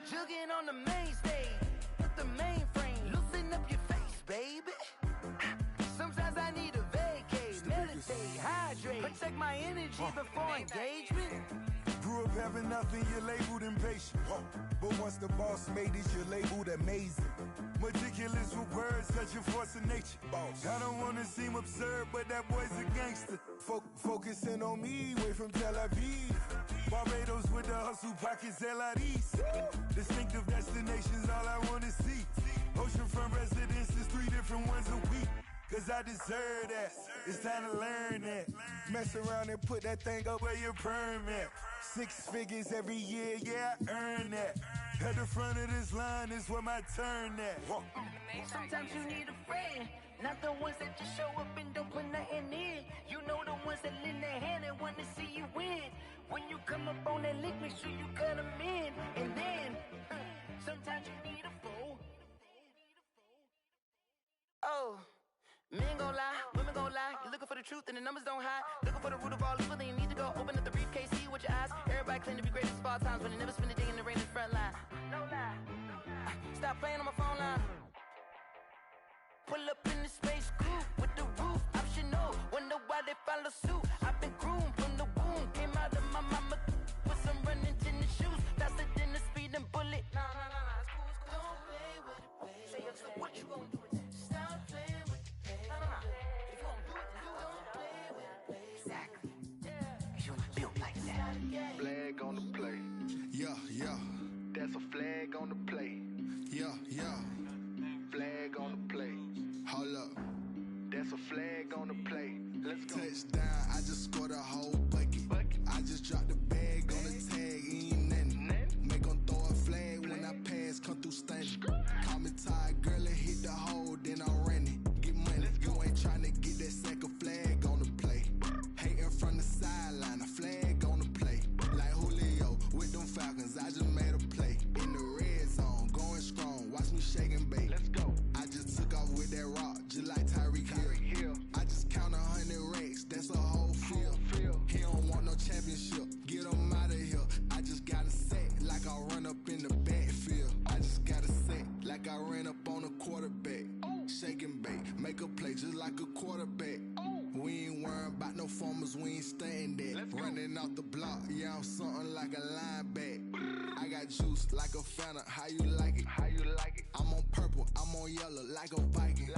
Speaker 8: jugging on the main stage, with the mainframe, loosen up your face, baby. Sometimes I need a vacate, meditate, hydrate, protect my energy before engagement.
Speaker 17: Grew up having nothing, you're labeled impatient. But once the boss made it, you're labeled amazing. Meticulous with words, such a force of nature. I don't wanna seem absurd, but that boy's a gangster. Focusing on me, way from Tel Aviv. Barbados with the hustle pockets, LIDs. Distinctive destinations, all I wanna see. Oceanfront residences, 3 different ones a week. Cause I deserve that, it's time to learn that. Mess around and put that thing up where your permit. 6 figures every year, yeah, I earn that. At the front of this line is where my turn at.
Speaker 8: Sometimes you need a friend, not the ones that just show up and don't put nothing in. You know the ones that lend their hand and want to see you win. When you come up on that lick, make sure you cut them in. And then, sometimes you need a fool. Oh. Men gon' lie, women gon' lie. You're looking for the truth and the numbers don't hide. Looking for the root of all evil, then you need to go open up the briefcase, see with your eyes. Everybody claim to be greatest of all times, but they never spend a day in the rain in the front line. No lie. Stop playing on my phone line. Pull up in the space coupe with the roof optional. Wonder why they follow suit. I've been groomed from the womb. Came out of my mama with some running tennis shoes. Faster than the speeding bullet. No, it's cool, it's cool. Don't play with it, baby. Say, yo, so what you gon' do with it? Stop playing with it, baby. No. If you gon' do it, then you don't play with it, baby. Exactly. Cause you ain't built like that.
Speaker 18: Flag on the play.
Speaker 17: Yeah.
Speaker 18: That's a flag on the play.
Speaker 17: Yeah.
Speaker 18: Flag on the play.
Speaker 17: Hold up.
Speaker 18: That's a flag on the play. Let's go.
Speaker 17: Touchdown, I just scored a whole bucket. I just dropped the bag on the tag, ain't nothing. Make them throw a flag when I pass, come through stunning. Call me tired, girl, and hit the hole, then I'm running. Get money, you ain't tryna get that second flag on the play. Hating from the sideline, a flag on the play. Like Julio with them Falcons, I just made a play. In the red zone, going strong, watch me shake and bake.
Speaker 18: Let's go.
Speaker 17: I just took off with that rock, just like Tyreek Hill. I just count 100 racks, that's a whole field. He don't want no championship, get him out of here. I just got a set, like I run up in the backfield. I just got a set, like I ran up on a quarterback. Shake and bake, make a play just like a quarterback. We ain't worrying about no formers, we ain't staying there. Running off the block, yeah, I'm something like a lineback. I got juice like a Fanta, how you like it? I'm on purple, I'm on yellow, like a Viking.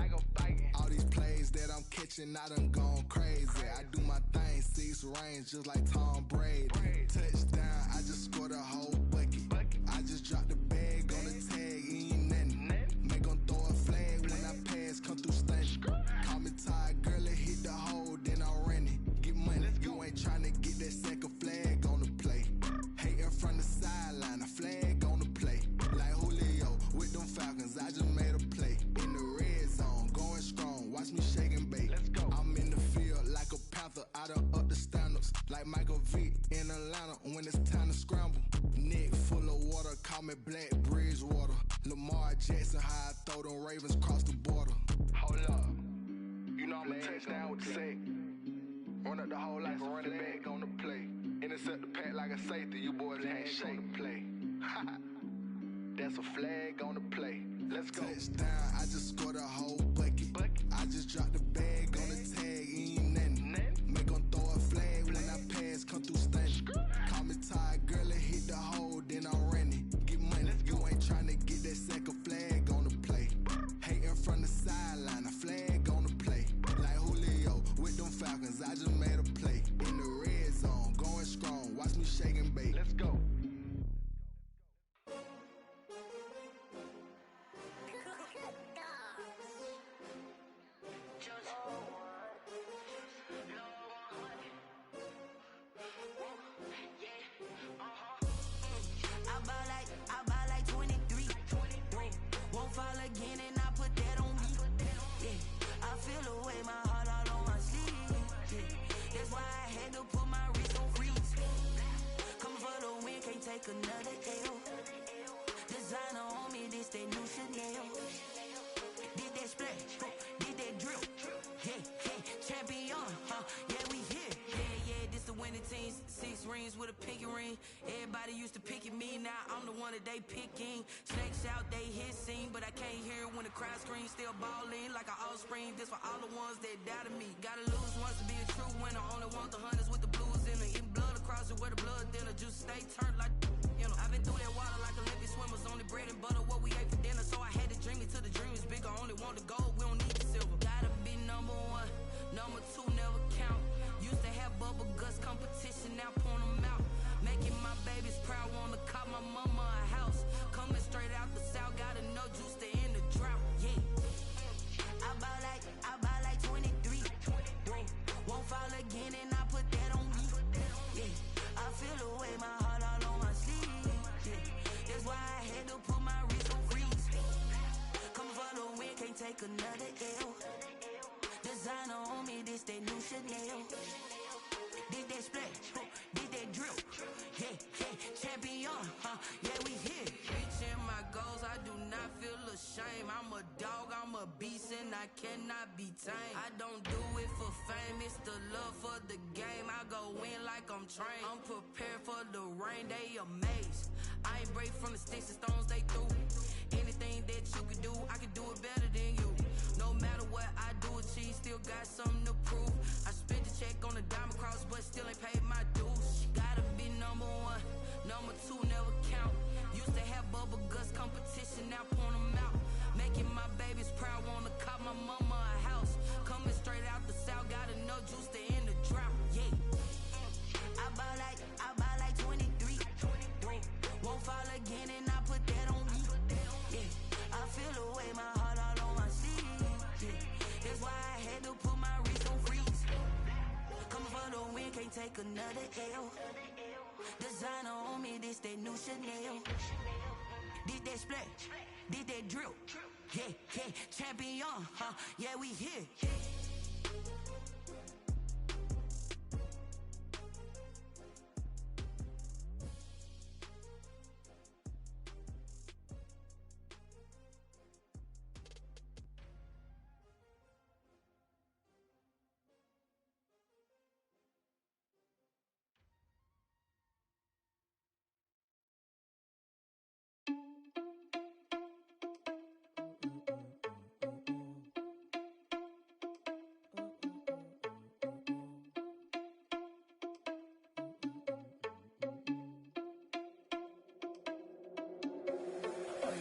Speaker 17: All these plays that I'm catching, I done gone crazy. I do my thing, 6 range, just like Tom Brady. Touchdown, I just scored a whole bucket. I just dropped the bag on the tag, ain't nothing. Make them throw a flag when I pass, come through stunning. Call me tired, girl, and hit the hole, then I'm running. Get money, you ain't tryna get that second flag on the play. Hating from the sideline, a flag on the play. Like Julio with them Falcons, I just made a play. In the red zone, going strong, watch me shake and bake. I'm in the field like a panther, I done up the standards. Like Michael Vick in Atlanta when it's time to scramble. Neck full of water, call me Black Bridgewater. Lamar Jackson, how I throw them Ravens cross the border.
Speaker 18: Hold up. You know I'm a touchdown with the sack. Run up the whole like a running back on the play. Intercept the pack like a safety, you boys ain't shake the play. That's a flag on the play. Let's go.
Speaker 17: Touchdown, I just scored a whole bucket. I just dropped the bag on the tag, ain't nothing. Make them throw a flag when I pass, come through
Speaker 8: take another L. Designer on me, this that new Chanel. Did that splash, did that drill. Yeah, champion, yeah, we here. Yeah, this the winning team. 6 rings with a pinky ring. Everybody used to pick at me, now I'm the one that they picking. Snakes out, they hissing, but I can't hear when the crowd screams. Still balling like an offspring. This for all the ones that doubted me. Gotta lose once to be a true winner. Only want the hunters with the blues in it. Eating blood across it where the blood thinner. Just stay turned like, you know. I've been through that water like Olympic swimmers. Only bread and butter, what we ate for dinner. So I had to dream it till the dream is bigger. Only want the gold, we don't need the silver. Gotta be number 1, number 2 never count. Used to have bubble guts competition, now point them out. Making my babies proud, wanna cop my mama a house. Coming straight out the south, got enough juice to end the drought. Yeah, I buy like 23. Won't fall again, and I put that on me. Yeah, I feel the way, my heart all on my sleeve. Yeah, that's why I had to put my wrist on freeze. Coming for the win, can't take another L. Designer on me, this that new Chanel. Did that splash, did that drill. Yeah, champion, yeah, we here. Reaching my goals, I do not feel ashamed. I'm a dog, I'm a beast, and I cannot be tamed. I don't do it for fame, it's the love for the game. I go in like I'm trained. I'm prepared for the rain, they amazed. I ain't break from the sticks and stones they threw. Anything that you can do, I can do it better than you. No matter what I do, achieve, still got something to prove. I spent the check on the diamond cross, but still ain't paid my dues. Gotta be number 1, number 2 never count. Used to have bubble guts competition, now point them out. Making my babies proud, wanna cop my mama a house. Coming straight out the south, got enough juice to end the drought. Yeah, I buy like 23. Won't fall again, and I put that on me. Yeah, I feel the way, my heart all on my sleeve. Yeah, that's why I had to put my wrist on freeze. Coming for the win, can't take another L. Designer on me, this that new Chanel. Did that splash, did that drill. Yeah, champion, yeah, we here.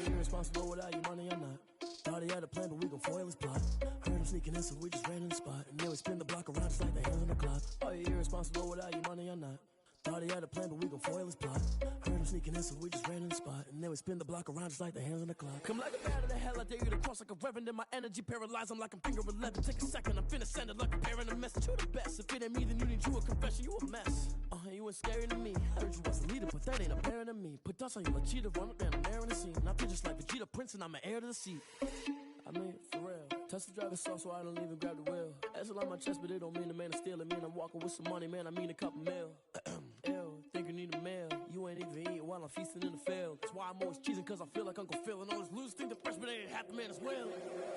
Speaker 19: Irresponsible without your money or not. Thought he had a plan, but we gon' foil his plot. Heard him sneaking in, so we just ran in the spot. And then we spin the block around just like the hands on the clock. Are you irresponsible without your money or not? Thought he had a plan, but we gon' foil his plot. Heard him sneaking in, so we just ran in the spot. And then we spin the block around just like the hands on the clock. Come like a bat of the hell, I dare you to cross like a reverend. In my energy paralyzed, I'm like I'm finger 11. Take a second, I'm finna send it like a parent a message. You the best, if it ain't me, then you need you a confession. You a mess, you ain't scary to me. Heard you was a leader, but that ain't apparent to me. Put dust on you like cheetah, run up down the air in the scene. I feel just like Vegeta Prince, and I'm an heir to the seat. I mean, for real. Touch the driver's sauce, so I don't even grab the wheel. That's on my chest, but it don't mean the man is stealing. Mean I'm walking with some money, man, I mean a couple mil. Ew, think you need a meal. You ain't even eating while I'm feasting in the field. That's why I'm always cheesing, cause I feel like Uncle Phil. And all this losers think the freshman ain't half the man as well.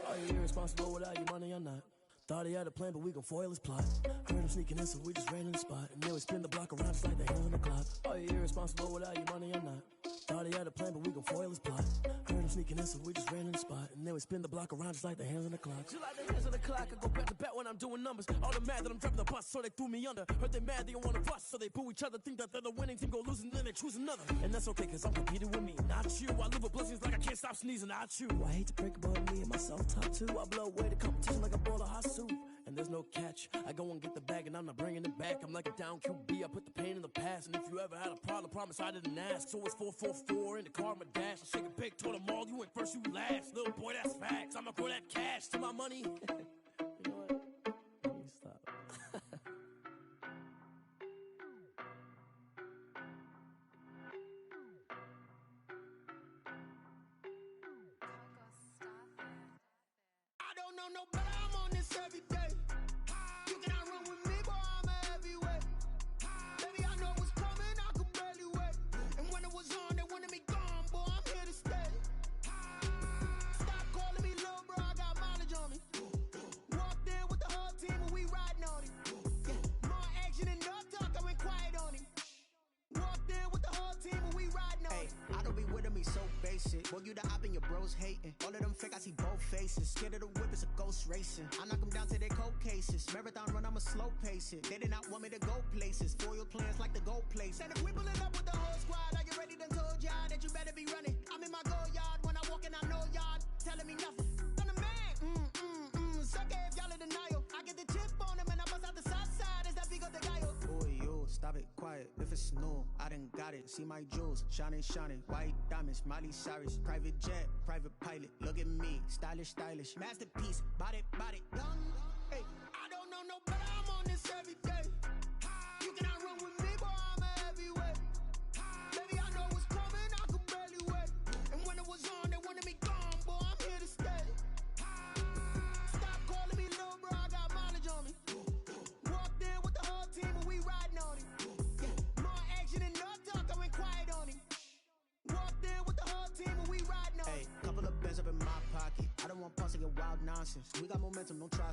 Speaker 19: Are you irresponsible without your money or not? Thought he had a plan, but we gon' foil his plot. Heard him sneaking in, so we just ran in the spot. And then we spin the block around just like the hands on the clock. Are you irresponsible without your money or not? Thought he had a plan, but we gon' foil his plot. Heard him sneaking in, so we just ran in the spot. And then we spin the block around just like the hands on the clock. Just like the hands on the clock, I go back to back when I'm doing numbers. All the mad that I'm driving the bus, so they threw me under. Heard they mad, they don't wanna bust, so they boo each other. Think that they're the winning team, go losing, then they choose another. And that's okay, cause I'm competing with me, not you. I live with blessings like I can't stop sneezing, not you. I hate to break about me and my self-talk too. I blow away the competition like a bowl of hot soup. And there's no catch. I go and get the bag and I'm not bringing it back. I'm like a down QB, I put the pain in the past. And if you ever had a problem, promise I didn't ask. So it's 444 in the car, my dash. I shake a big, told them all, you went first, you last. Little boy, that's facts. I'ma grow that cash to my money. You know what? Let me stop.
Speaker 12: I don't know no better, I'm on this every day. You cannot run with me, boy, I'm a heavyweight. Baby, I know what's coming, I could barely wait. And when it was
Speaker 8: and your bros hating. All of them fake, I see both faces. Scared of the whip, it's a ghost racing. I knock them down to their cold cases. Marathon run, I'ma slow pace it. They did not want me to go places. Foil plans like the gold place. And if we pulling up with the whole squad, are you ready? Done told y'all that you better be running. I'm in my go yard. When I walk in, I know y'all telling me nothing. I'm the man. Suck it if y'all in denial. I get the chip on them and I bust out the south side. Is that big of the guy? Oh, yo, stop it, quiet. If it's new, I done got it. See my jewels, shining, white diamonds, Miley Cyrus, private jet, private pilot. Look at me, stylish, masterpiece, body, young. Hey, I don't know no better. I'm on this every day. You cannot run with me, boy. I'm a heavyweight. Baby, I know what's coming. I could barely wait. And when it was on, they wanted me gone, boy. I'm here to stay. Stop calling me little bro. I got mileage on me. Walked in with the whole team and we riding on it. More action and no talk. I went quiet on him. Walked in with the whole team and we riding on it. Hey, couple of bands up in my pocket. I don't want pause to get wild nonsense. We got momentum, don't try